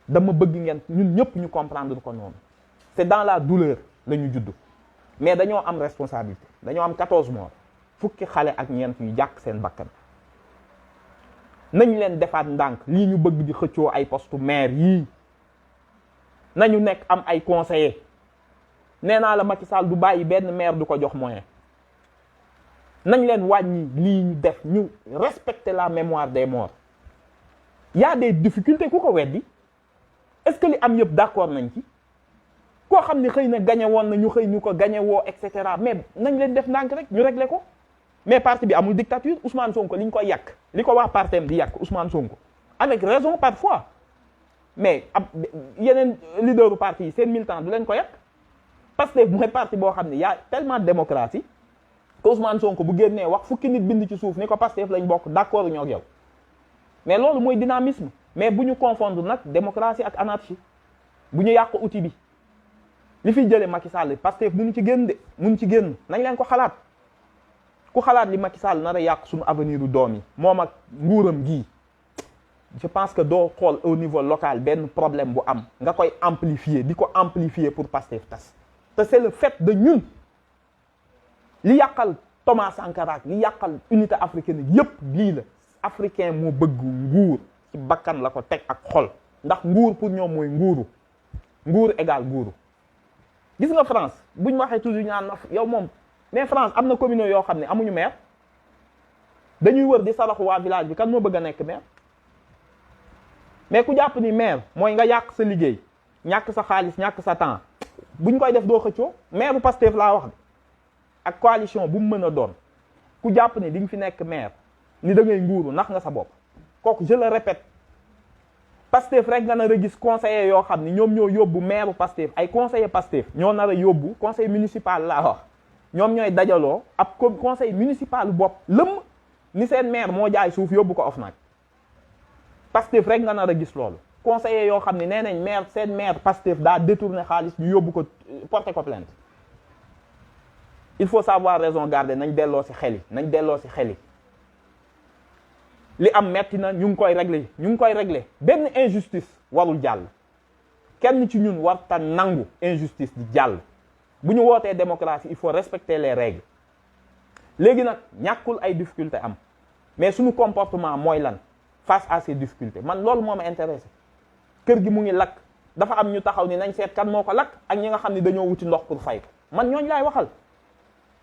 ñun ñëpp ñu comprendre ko noonu c'est dans la douleur la ñu judd mais dañoo am responsabilité dañoo am 14 morts fukki xale ak ñeent yu jàkk seen bakkan nañ leen defaat ndànk lii ñu bëgg di xëccoo ay poste maire yii nañu nekk am ay conseillers nee naa la Macky Sall du bàyyi benn maire du ko jox moyen nañ leen wàññi lii ñu def ñu respecter la mémoire des morts y a des difficultés ku ko weddi est-ce que li am yëpp d'accord nañ ci koo xam ne xëy na gagné woon na ñu xëy ñu ko gagné woo et cetera mais nañ leen def ndànk rek ñu régler ko mais parti bi amul dictature Ousmane Sonko li ñu koy yàq li ko waa partem di yàq Ousmane Sonko avec raison parfois mais ab yeneen leaderu parti yi seen militant du leen ko yàq parce que mooy parti boo xam ne y a tellement de démocratie que Ousmane Sonko bu génnee wax fukki nit bind ci suuf ni ko Pastef lañ bokk d'accord ñoo ak yow mais loolu mooy dynamisme mais bu ñu confondre nag démocratie ak anarchie bu ñu yàq outil bi li fiy jëlee Macky Sall Pastef mënu ci génn nañ leen ko xalaat ku xalaat li Macky Sall nar a yàq suñu avenir u doom yi moom ak nguuram gii je pense que doo xool au niveau local benn problème bu am nga koy amplifier di ko amplifier pour Pastef tas te c'est le fait de ñun li yàqal Thomas Sankara li yàqal unité africaine yépp lii la africain moo bëgg nguur ci bakkan la ko teg ak xol ndax nguur pour ñoom mooy nguur égal nguuru gis nga France buñ waxee toujours ñaan na yow moom mais France am na communes yoo xam ne amuñu maire dañuy wër di saraxu waa village bi kan moo bëgg a nekk maire mais ku jàpp ni maire mooy nga yàq sa liggéey ñàkk sa xaalis ñàkk sa temps buñ koy def doo xëccoo maire bu Pastef laa wax ak coalition bu mu mën a doon ku jàpp ni di nga fi nekk maire ni da ngay nguuru nax nga sa bopp kooku je le répète Pastef rek nga nar a gis conseiller yoo xam ni ñoom ñoo yóbbu maire Pastef ay conseiller Pastef ñoo nar a yóbbu conseil municipal laa wax ñoom ñooy dajaloo ab conseil municipal bopp lëmm ni seen maire moo jaay suuf yóbbu ko OFNAC Pastef rek nga nar a gis loolu conseiller yoo xam ne nee nañ maire seen maire Pastef daa détourné xaalis ñu yóbbu ko porté ko plainte il faut savoir raison garder nañ delloo ci xel yi li am metti na ñu ngi koy régler benn injustice warul jàll kenn ci ñun warta nangu injustice di jàll bu ñu wootee démocratie il faut respecter les règles léegi nag ñàkkul ay difficultés am mais suñu comportement mooy lan face à ces difficultés man loolu moo ma intéressé kër gi mu ngi lakk dafa am ñu taxaw ni nañ seet kan moo ko lakk ak ñi nga xam ne dañoo wuti ndox pour fay ko man ñooñu laay waxal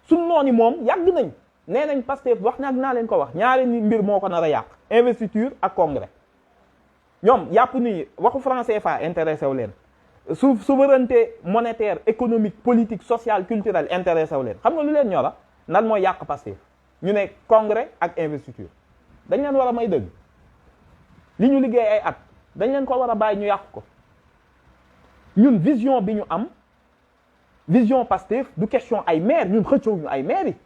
suñu noonu moom yàgg nañ nee nañ Pastef wax naa leen ko wax ñaari ni mbir moo ko nar a yàq investiture ak congrès ñoom yàpp ni waxu franc CFA intéressé wu leen souveraineté monétaire économique politique sociale culturelle intéressé wu leen xam nga lu leen ñora nan mooy yàq Pastef ñu ne congrès ak investiture dañ leen war a may dëgg li ñu liggéey ay at dañ leen ko war a bàyyi ñu yàq ko ñun vision bi ñu am vision Pastef du question ay maire ñun xëccoo ñu ay maire yi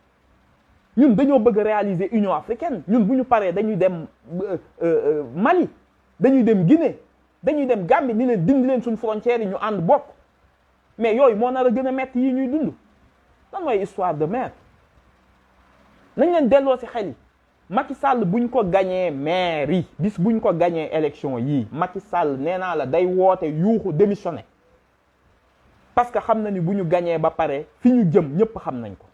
ñun dañoo bëgg réaliser Union africaine ñun bu ñu paree dañuy dem Mali dañuy dem Guinée dañuy dem Gambie ni leen dindi leen suñu frontières yi ñu ànd bokk mais yooyu moo nar a gën a metti yi ñuy dund lan mooy histoire de maire nañ leen delloo ci xel yi Macky Sall buñ ko gañee maire yi bis buñ ko gañee élection yii Macky Sall nee naa la day woote yuuxu démissionné parce que xam na ni bu ñu gañee ba pare fi ñu jëm ñëpp xam nañ ko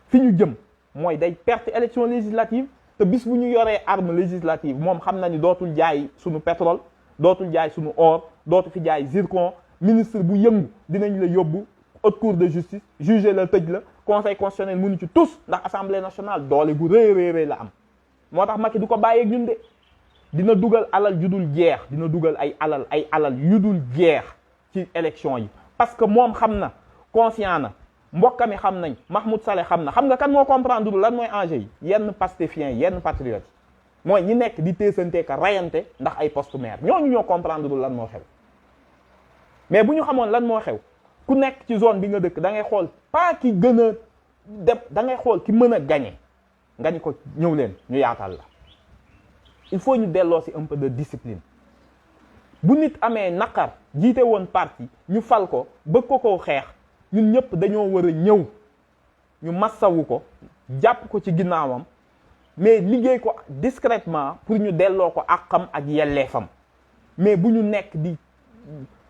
fi ñu jëm mooy day perte élection législative te bis bu ñu yoree arme législative moom xam na ni dootul jaay suñu pétrole dootul jaay suñu or dootu fi jaay zircon ministre bu yëngu dinañ la yóbbu haute cour de justice juger la tëj la conseil constitutionnel mënu ci tous ndax assemblée nationale doole gu rëy la am moo tax Macky du ko bàyyeeg ñun de dina dugal alal yu dul jeex dina dugal ay alal yu dul jeex ci élection yi parce que moom xam na conscient na mbokkami xam nañ Mahmoud Saleh xam na xam nga kan moo comprendre lan mooy enjeu yi yenn pastéfiens yenn patriotes mooy ñi nekk di teesante ka rayante ndax ay poste maire ñooñu ñoo comprendre lan moo xew mais bu ñu xamoon lan moo xew ku nekk ci zone bi nga dëkk da ngay xool pas ki gën a def da ngay xool ki mën a gagner nga ni ko ñëw leen ñu yaatal la il faut ñu delloo si un peu de discipline bu nit amee naqar jiite woon parti ñu fal ko bëgg ko xeex ñun ñëpp dañoo war a ñëw ñu massawu ko jàpp ko ci ginnaawam mais liggéey ko discrètement pour ñu delloo ko àqam ak yelleefam mais bu ñu nekk di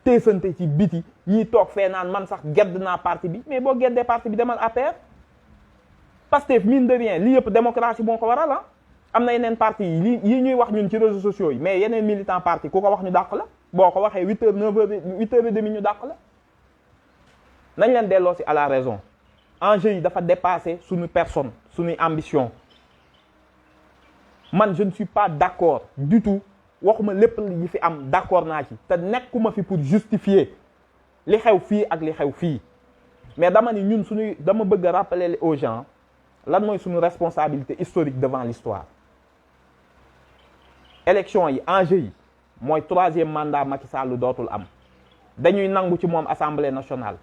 teesante ci biti ñiy toog fee naan man sax gedd naa parti bi mais boo geddee parti bi demal APR Pastef mine de rien li yëpp démocratie moo ko waral ah am na yeneen parti yi ñuy wax ñun ci réseaux sociaux yi mais yeneen militant parti ku ko wax ñu dàq la boo ko waxee 8 heures 9 heures 8 heures et demi ñu dàq la nañ leen delloo si à la raison enjeu yi dafa dépasser suñu personne suñuy ambition man je ne suis pas d'accord du tout waxuma lépp yi fi am d'accord naa ci te nekkuma fi pour justifier li xew fii ak li xew fii mais dama ni ñun dama bëgg a rappeler aux gens lan mooy suñu responsabilité historique devant l'histoire élection yi enjeu yi mooy 3e mandat Macky Sall dootul am dañuy nangu ci moom assemblée nationale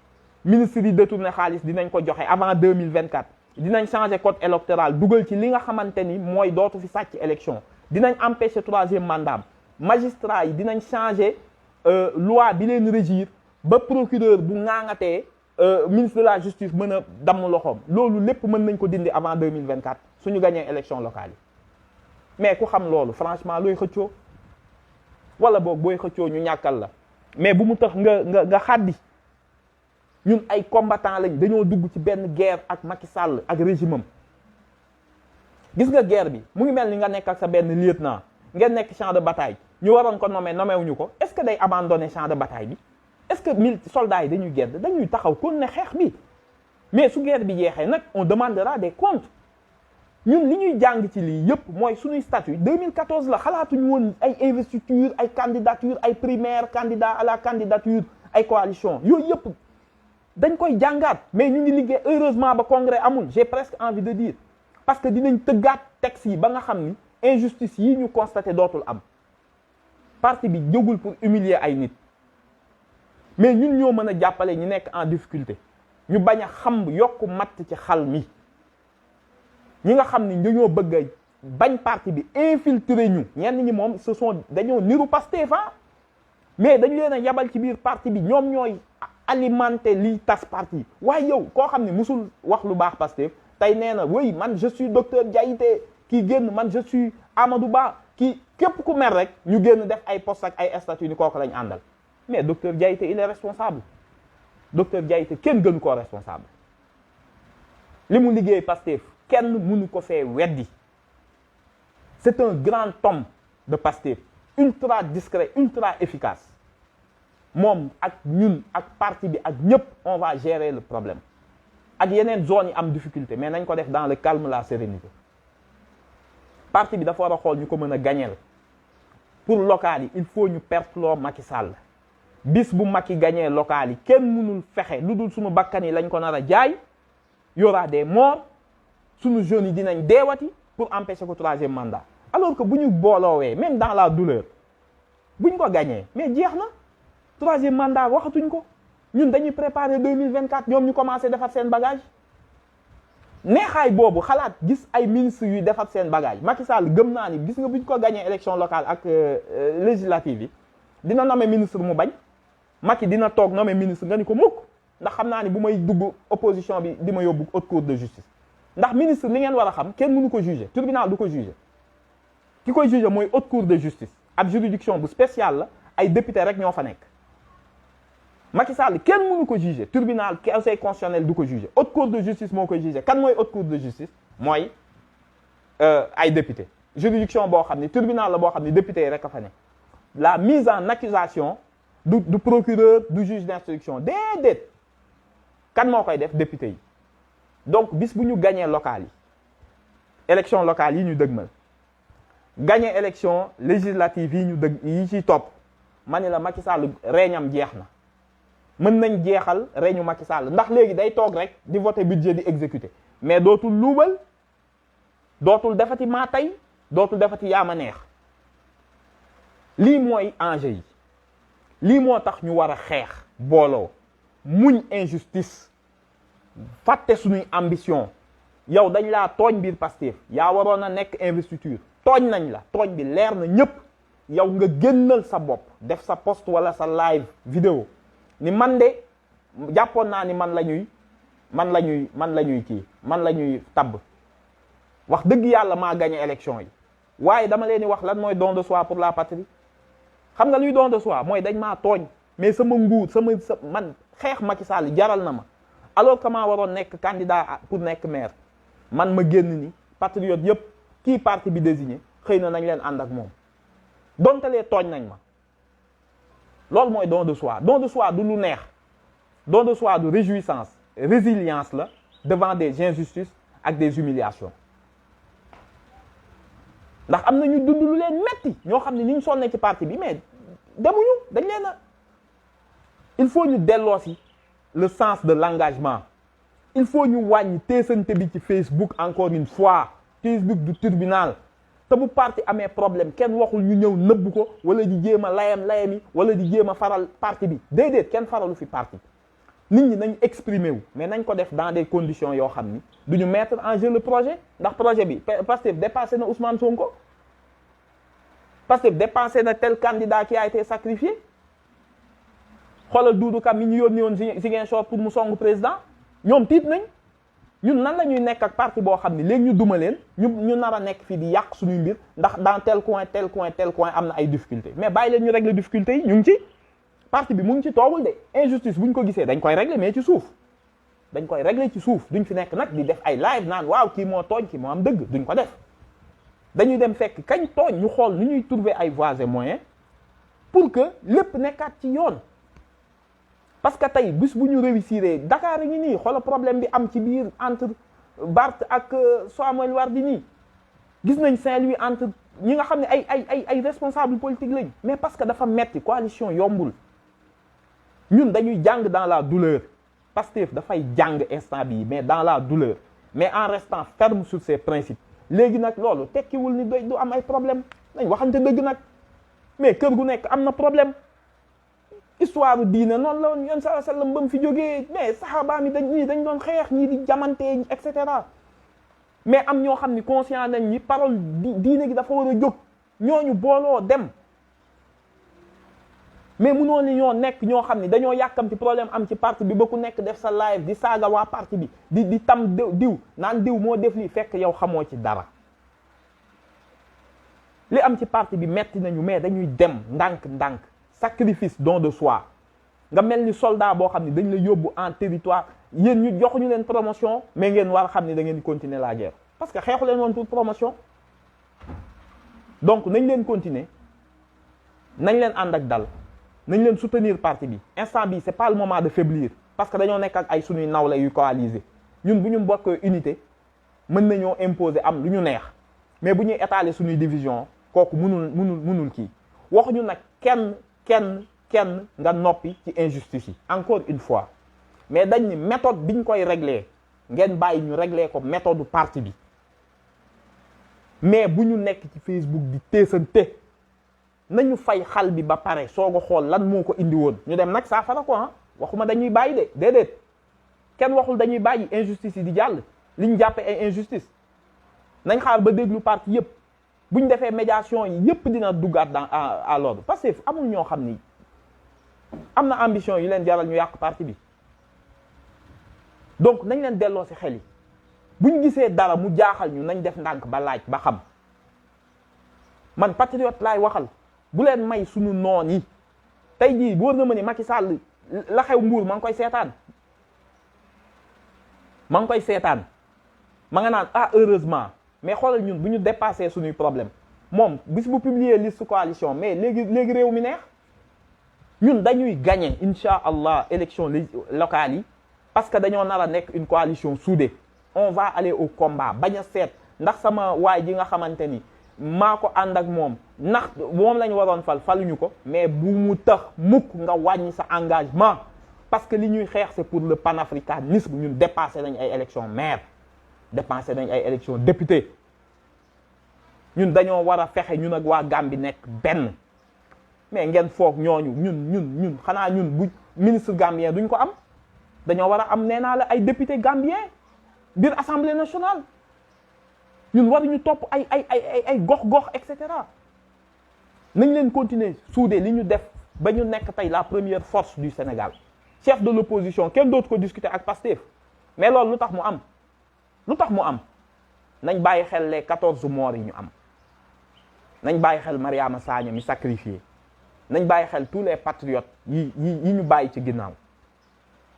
ministre yi détourné xaalis dinañ ko joxe avant 2024 dinañ changer code électoral dugal ci li nga xamante ni mooy dootu fi sàcc élection dinañ empêcher 3e mandat magistrat yi dinañ changer loi bi leen régir ba procureur bu ŋaangatee ministre de la justice mën a damm loxoom loolu lépp mën nañ ko dindi avant 2024 suñu gagné élection locale yi mais ku xam loolu franchement looy xëccoo wala boog booy xëccoo ñu ñàkkal la mais bu mu tax nga xaddi ñun ay combattant lañ dañoo dugg ci benn guerre ak Macky Sall ak régime am gis nga guerre bi mu ngi mel ni nga nekk ak sa benn lieutenant ngeen nekk champ de bataille ñu waroon ko nommé wuñu ko est-ce que day abandonné champ de bataille bi est-ce que soldats yi dañuy gedd dañuy taxaw kon ne xeex bi mais su guerre bi jeexee nag on demandera des comptes ñun li ñuy jàng ci lii yëpp mooy suñuy statut 2014 la xalaatuñu woon ay investiture ay candidature ay primaire candidat à la candidature ay coalition yooyu yëpp dañ koy jàngaat mais ñu ngi liggéey heureusement ba congrès amul j'ai presque envie de dire parce que dinañ tëggaat texte yi ba nga xam ni injustice yi ñu constaté dootul am parti bi jógul pour humilier ay nit mais ñun ñoo mën a jàppale ñu nekk en difficulté ñu bañ a xam yokku matt ci xal mi ñi nga xam ni dañoo bëgg a bañ parti bi infiltrer ñu ñenn ñi moom ce sont dañoo niru Pastef mais dañu leen a yabal ci biir parti bi ñoom ñooy alimenter liy tas parti waaye yow koo xam ne musul wax lu baax Pastef tey nee na oui man je suis docteur Diaité kii génn man je suis Amadou Ba kii képp ku mer rek ñu génn def ay poste ak ay statut ni kooku lañ àndal mais docteur Diaité il est responsable docteur Diaité kenn gënu koo responsable li mu liggéey Pastef kenn mënu ko fee weddi c'est un grand homme de Pastef ultra discret ultra efficace moom ak ñun ak parti bi ak ñëpp on va gérer le problème ak yeneen zones yi am difficulté mais nañ ko def dans le calme la sérénité parti bi dafa war a xool ñu ko mën a gañeel pour local yi il faut ñu perte loo Macky Sall bis bu Macky gañee local yi kenn mënul fexe lu dul suñu bakkan yi lañ ko nar a jaay y aura des morts suñu jeunes yi dinañ deewati pour empêcher ko troisième mandat alors que bu ñu booloowee même dans la douleur bu ñu ko gañee mais jeex na troisième mandat waxatuñ ko ñun dañuy préparer 2024 ñoom ñu commencé defar seen bagage neexaay boobu xalaat gis ay ministres yuy defar seen bagage Macky Sall gëm naa ni gis nga bu ñu ko gañee élection locale ak législative yi dina nommer ministre mu bañ Macky dina toog nommer ministre nga ni ko mukk ndax xam naa ni bu may dugg opposition bi di ma yóbbu haute cour de justice ndax ministre li ngeen war a xam kenn mënu ko juger tribunal du ko juger ki koy juger mooy haute cour de justice ab juridiction bu spéciale la ay député rek ñoo fa nekk Macky Sall kenn mënu ko juger tribunal conseil constitutionnel du ko juger haute cour de justice moo koy juger kan mooy haute cour de justice mooy ay député juridiction boo xam ne tribunal la boo xam ne député yi rek a fa nekk la mise en accusation du procureur du juge d'instruction déedéet kan moo koy def député yi donc bis bu ñu gañee locales yi élection locale yi ñu dëgmal gañee élection législative yi yi ci topp ma ne la Macky Sall reeñam jeex na mën nañ jeexal reñu Macky Sall ndax léegi day toog rek di voter budget di exécuter mais dootul luubal dootul defati maa tey dootul defati yaama neex lii mooy enjeu yi lii moo tax ñu war a xeex booloo muñ injustice fàtte suñuy ambition yow dañ laa tooñ biir Pastef yaa waroon a nekk investiture tooñ nañ la tooñ bi leer na ñépp yow nga génnal sa bopp def sa post wala sa live vidéo ni man de jàppoon naa ni man la ñuy tabb wax dëgg yàlla maa gagné élection yi waaye dama leen di wax lan mooy don de soi pour la patrie xam nga luy don de soi mooy dañ maa tooñ mais sama nguur man xeex Macky Sall jaral na ma alors que maa waroon nekk candidat pour nekk maire man ma génn ni patriote yépp kii parti bi désigné xëy na nañ leen ànd ak moom donte lee tooñ nañ ma loolu mooy don de soi du lu neex don de soi du réjouissance résilience la devant des injustices ak des humiliations ndax am na ñu dund lu leen metti ñoo xam ne ni ñu sonne ci parti bi mais demuñu dañ leen a il faut ñu delloosi le sens de l'engagement il faut ñu wàññi teesante bi ci Facebook encore une fois Facebook du tribunal te bu parti amee problème kenn waxul ñu ñëw nëbb ko wala di jéem a layami wala di jéem a faral parti bi déedéet kenn faralu fi parti nit ñi nañ exprimer wu mais nañ ko def dans des conditions yoo xam ni duñu mettre en jeu le projet ndax projet bi Pastef dépassé na Ousmane Sonko Pastef dépassé na tel candidat qui a été sacrifié xoolal Doudou Ka mi ñu yónni woon Ziguinchor pour mu songu président ñoom tiit nañ. ñun nan la ñuy nekk ak parti boo xam ne léegi ñu duma leen ñu nar a nekk fii di yàq suñuy mbir ndax dans tel coin am na ay difficultés mais bàyyi leen ñu régler difficultés yi ñu ngi ci parti bi mu ngi ci toogul de injustice bu ñu ko gisee dañ koy régler mais ci suuf dañ koy régler ci suuf duñ fi nekk nag di def ay live naan waaw kii moo tooñ kii moo am dëgg duñ ko def dañuy dem fekk kañ tooñ ñu xool nu ñuy trouver ay voies et moyens pour que lépp nekkaat ci yoon. parce que tey bis bu ñu réussir Dakar a ngi nii xoolal problème bi am ci biir entre Barth ak Samuel Wardini gis nañ Saint-Louis entre ñi nga xam ne ay responsable politique lañ mais parce que dafa metti coalition yombul ñun dañuy jàng dans la douleur Pastef dafay jàng instant bii mais dans la douleur mais en restant ferme sur ses principes léegi nag loolu tekkiwul ni du am ay problème nañ waxante dëgg nag mais kër gu nekk am na problème histoire diine noonu la woon yoon sallallahu alayhi wasallam ba mu fi jógee mais saxaaba mi dañ doon xeex ñii di jamante et cetera mais am ñoo xam ni conscient nañ ni parole diine gi dafa war a jóg ñooñu booloo dem mais mënoo ni ñoo nekk ñoo xam ni dañoo yàkkamti problème am ci parti bi ba ku nekk def sa live di saaga waa parti bi di tam diw naan diw moo def lii fekk yow xamoo ci dara li am ci parti bi metti nañu mais dañuy dem ndànk sacrifice don de soi nga mel ni soldat boo xam ne dañ la yóbbu en territoire yéen ñu joxuñu leen promotion mais ngeen war a xam ne da ngeen di continuer la guerre parce que xeexu leen woon pour promotion donc nañ leen continuer nañ leen ànd ak dal nañ leen soutenir parti bi instant bi c'est pas le moment de faiblir parce que dañoo nekk ak ay suñuy nawle yu coalisé ñun bu ñu bokkee unité mën nañoo imposer am lu ñu neex mais bu ñuy étaler suñuy division kooku mënul kii waxuñu nag kenn nga noppi ci injustice yi encore une fois mais dañ ni méthode biñ koy régler ngeen bàyyi ñu régler ko méthode parti bi mais bu ñu nekk ci Facebook di teesante nañu fay xal bi ba pare soog a xool lan moo ko indi woon ñu dem nag saafara ko waxuma dañuy bàyyi de déedéet kenn waxul dañuy bàyyi injustice yi di jàll li ñu jàppe ay injustice nañ xaar ba déglu parti yépp bu ñu defee médiation yi yépp dina duggaat dans à l'ordre parce que amul ñoo xam ni am na ambition yu leen jaral ñu yàq parti bi donc nañ leen delloo ci xel yi bu ñu gisee dara mu jaaxal ñu nañ def ndànk ba laaj ba xam man patriote laay waxal bu leen may suñu noon yi tey jii wóor na ma ni Macky Sall la xew Mbuur ma ngi koy seetaan ma nga naan heureusement mais xoolal ñun bu ñu dépassé suñuy problème moom bis bu publier liste coalition mais léegi réew mi neex ñun dañuy gagner incha allah élection locales yi parce que dañoo nar a nekk une coalition soudée on va aller au combat bañ a seet ndax sama waay ji nga xamante ni maa ko ànd ak moom ndax moom lañ waroon faluñu ko mais bu mu tax mukk nga wàññi sa engagement parce que li ñuy xeex c'est pour le panafricanisme ñun dépassé nañ ay élection maire dépassé nañ ay élection député ñun dañoo war a fexe ñun ak waa Gambie nekk benn mais ngeen foog ñooñu ñun xanaa ñun bu ministre gambien duñ ko am dañoo war a am nee naa la ay député gambien biir assemblée nationale ñun waruñu topp ay gox et cetera nañ leen continuer soudé li ñu def ba ñu nekk tey la première force du Sénégal chef de l'opposition kenn dootu ko discuter ak Pastef mais loolu lu tax mu am nañ bàyyi xel les 14 morts yi ñu am nañ bàyyi xel Mariama Sagna mi sacrifié nañ bàyyi xel tous les patriotes yi ñu bàyyi ci ginnaaw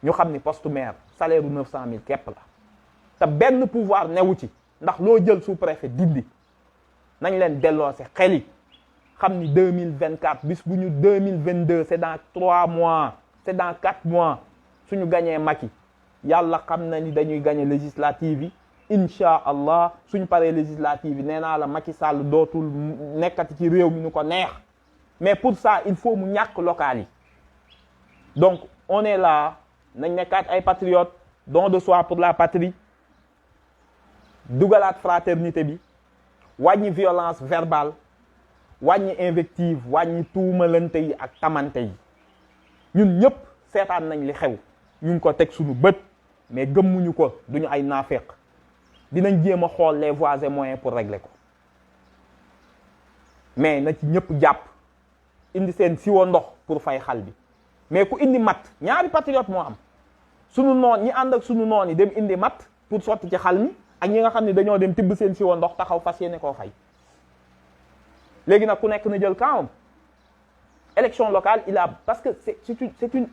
ñu xam ni poste maire salaire u 900 000 képp la te benn pouvoir newu ci ndax loo jël sous-préfet dindi nañ leen delloo si xel yi xam ni 2024 bis bu ñu 2022 c'est dans 3 mois c'est dans 4 mois suñu gañee Macky yàlla xam na ni dañuy gagner législative yi incha allah suñu paree législative yi nee naa la Macky Sall dootul nekkati ci réew mi nu ko neex mais pour ça il faut mu ñàkk local yi donc on est là nañ nekkaat ay patriotes don de soi pour la patrie dugalaat fraternité bi wàññi violence verbale wàññi invective wàññi tuumalante yi ak tamante yi ñun ñëpp seetaan nañ li xew ñu ngi ko teg suñu bët mais gëmmuñu ko duñu ay naafeq dinañ jéem a xool les voies et moyens pour régler ko mais na ci ñëpp jàpp indi seen siwo ndox pour fay xal bi mais ku indi mat ñaari patriote moo am sunu noon ñi ànd ak sunu noon yi dem indi mat pour sotti ci xal mi ak ñi nga xam ne dañoo dem tibb seen si woon ndox taxaw fas yéene koo fay léegi nag ku nekk na jël kaawam élection locale parce que c'est une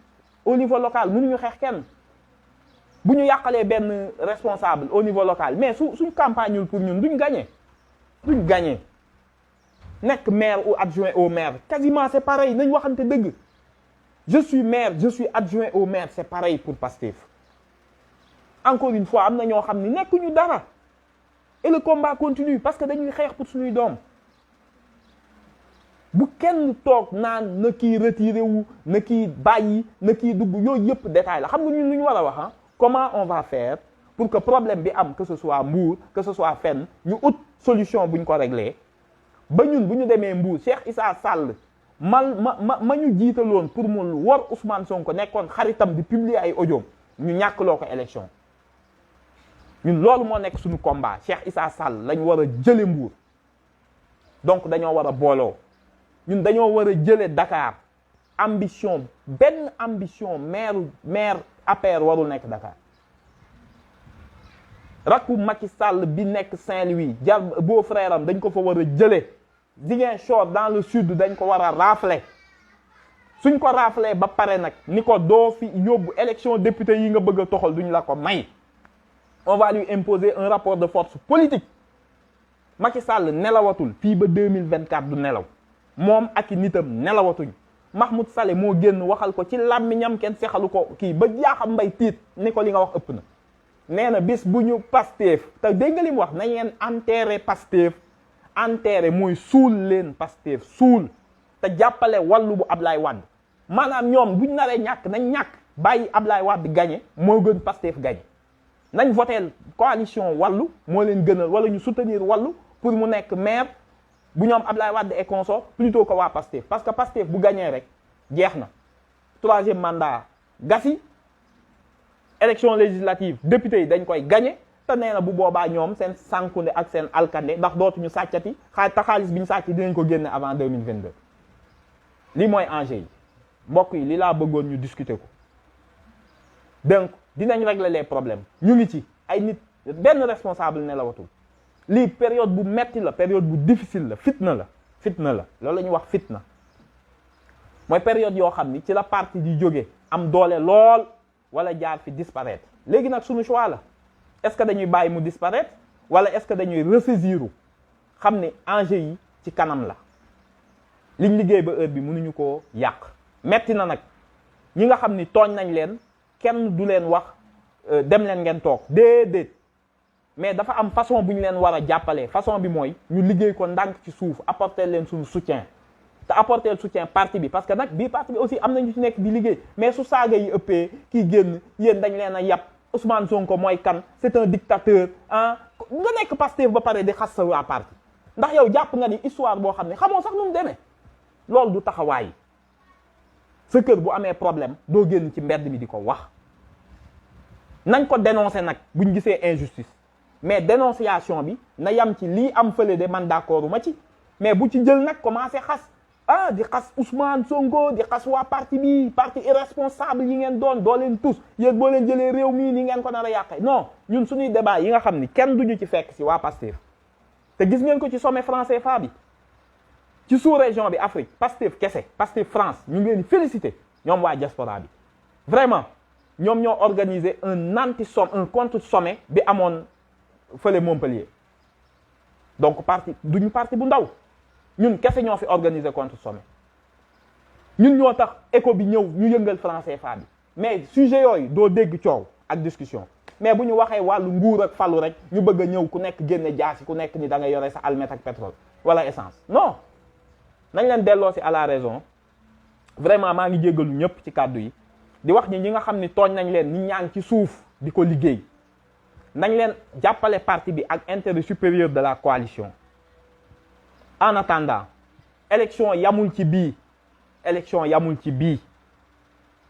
au niveau local mënuñu xeex kenn bu ñu yàqalee benn responsable au niveau local mais suñ campagne pour ñun duñ gagné nekk maire ou adjoint au maire quasiment c'est pareil nañ waxante dëgg je suis maire je suis adjoint au maire c'est pareil pour Pastef encore une fois am na ñoo xam ne nekkuñu dara et le combat continue parce que dañuy xeex pour suñuy doom bu kenn toog naan na kii retiré wu na kii bàyyi na kii dugg yooyu yëpp détail la xam nga ñun lu ñu war a wax ah comment on va faire pour que problème bi am que ce soit Mbour que ce soit fenn ñu ut solution bu ñu ko réglé ba ñun bu ñu demee Mbour Cheikh Issa Sall ma ñu jiitaloon pour mu war Ousmane Sonko nekkoon xaritam di publier ay audio ñu ñàkkloo ko élection ñun loolu moo nekk suñu combat Cheikh Issa Sall lañ war a jële Mbour donc dañoo war a booloo ñun dañoo war a jële Dakar ambition benn ambition maire APR warul nekk Dakar rakku Macky Sall bi nekk Saint-Louis jar beau frère am dañ ko fa war a jële Ziguinchor dans le sud dañ ko war a rafler suñ ko rafler ba pare nag ni ko doo fi yóbbu élection député yi nga bëgg a toxal duñ la ko may on va lui imposer un rapport de force politique Macky Sall nelawatul fii ba 2024 du nelaw moom ak i nitam nelawatuñ Mahmoud Saleh moo génn waxal ko ci làmmiñam kenn sexalu ko kii ba jaaxam mbay tiit ni ko li nga wax ëpp na nee na bis bu ñu Pastef te dégg nga li mu wax na ngeen enterré Pastef enterré mooy suul leen Pastef suul te jàppale wàllu bu Ablaye Wade maanaam ñoom buñ naree ñàkk nañ ñàkk bàyyi Ablaye Wade gagné moo gën Pastef gagné nañ voté coalition wàllu moo leen gënal wala ñu soutenir wàllu pour mu nekk maire bu ñoom Ablaye Wade et consort plutôt que waa Pastef parce que Pastef bu gagné rek jeex na 3e mandat gasi élection législative député yi dañ koy gagné te nee na bu boobaa ñoom seen sànkunde ak seen alkande ndax dootuñu sàccati te xaalis bi ñu sàcc dinañ ko génne avant 2022 lii mooy enjeu yi mbokk yi li laa bëggoon ñu discuter ko donc dinañ régler les problèmes ñu ngi ci ay nit benn responsable ne la watul lii période bu metti la période bu difficile la fitna la loolu la ñuy wax fitna mooy période yoo xam ni ci la parti di jóge am doole lool wala jaar fi disparaître léegi nag suñu choix la est-ce que dañuy bàyyi mu disparaître wala est-ce que dañuy ressaisir xam ni enjeu yi ci kanam la liñ liggéey ba heure bi mënuñu koo yàq metti na nag ñi nga xam ni tooñ nañ leen kenn du leen wax dem leen ngeen toog déedéet mais dafa am façon bu ñu leen war a jàppalee façon bi mooy ñu liggéey ko ndànk ci suuf apporter leen suñu soutien te apporter le soutien parti bi parce que nag bii parti bi aussi am nañu ci nekk di liggéey mais su saaga yi ëppee kii génn yéen dañ leen a yàpp Ousmane Sonko mooy kan c'est un dictateur ah nga nekk Pastef ba pare di xas sa waa parti ndax yow jàpp nga ni histoire boo xam ne xamoo sax nu mu demee loolu du taxawaay sa kër bu amee problème doo génn ci mbedd mi di ko wax nañ ko dénoncer nag buñ gisee injustice mais dénonciation bi na yam ci lii am fële de man d'accord ma ci mais bu ci jël nag commencé xas di xas Ousmane Sonko di xas waa parti bi parti irresponsable yi ngeen doon doo leen tous yéen boo leen jëlee réew mii ni ngeen ko nar a yàqee non ñun suñuy débat yi nga xam ni kenn duñu ci fekk si waa Pastef te gis ngeen ko ci sommet franc CFA bi ci sous-région bi Afrique Pastef kese Pastef France ñu ngi leen di féliciter ñoom waa diaspora bi vraiment ñoom ñoo organiser un contre-sommet bi amoon fële Montpellier donc duñu parti bu ndaw ñun kese ñoo fi organiser contre-sommet ñun ñoo tax éco bi ñëw ñu yëngal franc CFA bi mais sujet yooyu doo dégg coow ak discussion mais bu ñu waxee wàllu nguur ak falu rek ñu bëgg a ñëw ku nekk génne jaasi ku nekk ni da nga yore sa almet ak pétrole wala essence non nañ leen delloo si à la raison vraiment maa ngi jéggalu ñëpp ci kàddu yi di wax ñi nga xam ni tooñ nañ leen ñi ñaa ngi ci suuf di ko liggéey nañ leen jàppale parti bi ak intérêt supérieur de la coalition en attendant élection yamul ci bii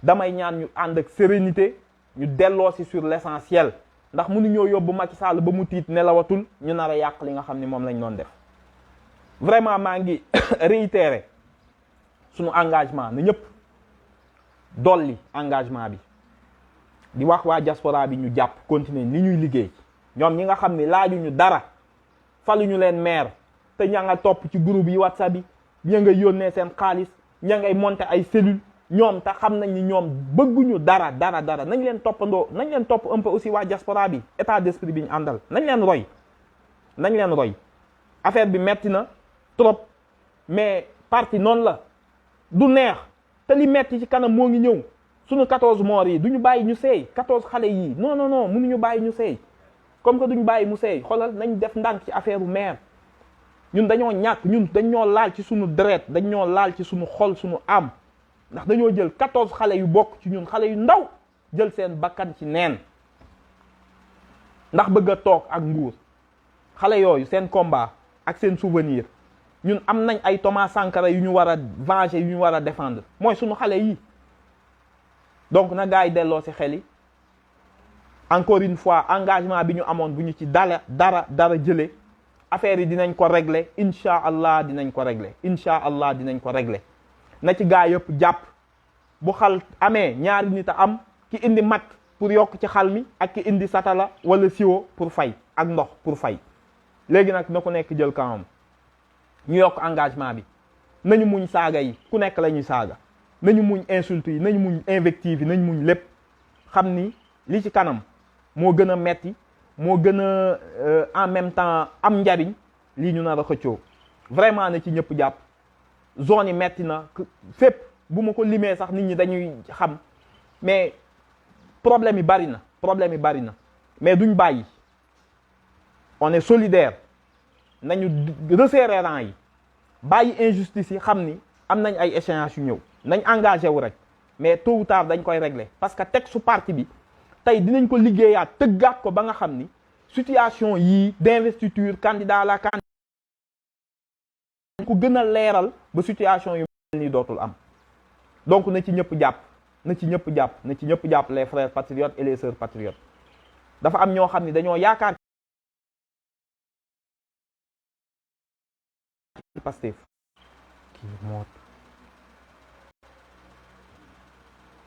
damay ñaan ñu ànd ak sérénité ñu delloo si sur l'essentiel ndax mënuñoo yóbbu Macky Sall ba mu tiit nelawatul ñu nar a yàq li nga xam ni moom lañ doon def vraiment maa ngi réitérer suñu engagement na ñëpp dolli engagement bi di wax waa diaspora bi ñu jàpp continuer li ñuy liggéey ñoom ñi nga xam ne laajuñu dara faluñu leen maire te ña nga topp ci groupe yi WhatsApp bi ña ngay yónnee seen xaalis ña ngay monter ay cellules ñoom te xam nañ ni ñoom bëgguñu dara nañ leen toppandoo nañ leen topp un peu aussi waa diaspora bi état d'esprit bi ñu àndal nañ leen roy affaire bi metti na trop mais parti noonu la du neex te li metti ci kanam moo ngi ñëw suñu 14 morts yi duñu bàyyi ñu seey 14 xale yi non mënuñu bàyyi ñu seey comme que duñu bàyyi mu seey xoolal nañ def ndànk ci affaire u maire ñun dañoo ñàkk ñun dañ ñoo laal ci suñu deret dañ ñoo laal ci suñu xol suñu am ndax dañoo jël 14 xale yu bokk ci ñun xale yu ndaw jël seen bakkan ci neen ndax bëgg a toog ak nguur xale yooyu seen combat ak seen souvenir ñun am nañ ay Thomas Sankara yu ñu war a venger yu ñu war a défendre mooy suñu xale yi donc na gars yi delloo ci xel yi encore une fois engagement bi ñu amoon bu ñu ci dara jëlee affaire yi dinañ ko régler incha allah dinañ ko régler na ci gaa yëpp jàpp bu xal amee ñaari nit a am ki indi mat pour yokk ci xal mi ak ki indi satala wala siwo pour fay ak ndox pour fay léegi nag na ku nekk jël kawam ñu yokk engagement bi nañu muñ saaga yi ku nekk la ñuy saaga nañu muñ insulte yi nañu muñ invective yi nañu muñ lépp xam ni li ci kanam moo gën a metti moo gën a en même temps am njariñ lii ñu nar a xëccoo vraiment na ci ñëpp jàpp zone yi metti na fépp bu ma ko limee sax nit ñi dañuy xam mais problème yi bari na mais duñ bàyyi on est solidaire nañu resserrer rang yi bàyyi injustice yi xam ni am nañ ay échéances yu ñëw nañ engagé wu rek mais tôt ou tard dañ koy régler parce que texte su parti bi tey dinañ ko liggéeyaat tëggaat ko ba nga xam ni situation yii d'investiture candidat la candidat ko gën a leeral ba situation yu mel nii dootul am donc na ci ñëpp jàpp les frères patriotes et les sœurs patriotes dafa am ñoo xam ni dañoo yaakaar Pastef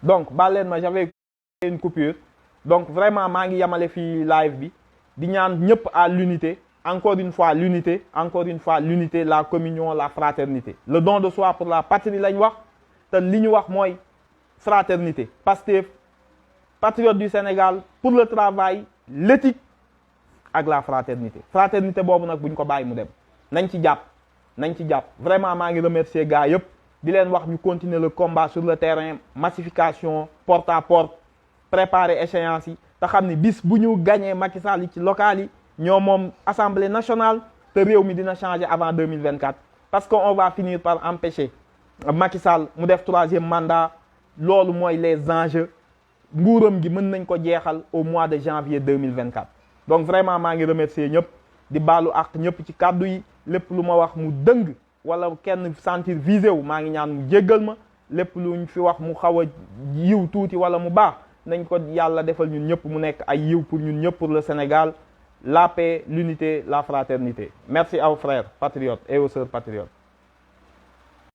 donc baal leen ma j'avais une coupure donc vraiment maa ngi yamale fii live bi di ñaan ñëpp à l'unité encore une fois l'unité la communion la fraternité le don de soi pour la patrie lañ wax te li ñu wax mooy fraternité Pastef patriote du Sénégal pour le travail l'éthique ak la fraternité boobu nag buñ ko bàyyi mu dem nañ ci jàpp vraiment maa ngi remercier gars yëpp di leen wax ñu continuer le combat sur le terrain massification porte à porte préparer échéance yi te xam ni bis bu ñu gagné Macky Sall yi ci local yi ñoo moom assemblée nationale te réew mi dina changer avant 2024 parce que on va finir par empêcher Macky Sall mu def 3e mandat loolu mooy les enjeux nguuram gi mën nañ ko jeexal au mois de janvier 2024 donc vraiment maa ngi remercier ñëpp di baalu ak ñëpp ci kàddu yi lépp lu ma wax mu dëng wala kenn sentir visé wu maa ngi ñaan mu jéggal ma lépp luñ fi wax mu xaw a yiw tuuti wala mu baax nañ ko yàlla defal ñun ñëpp mu nekk ay yiw pour ñun ñëpp pour le Sénégal la paix l'unité la fraternité merci aux frères patriotes et aux sœurs patriotes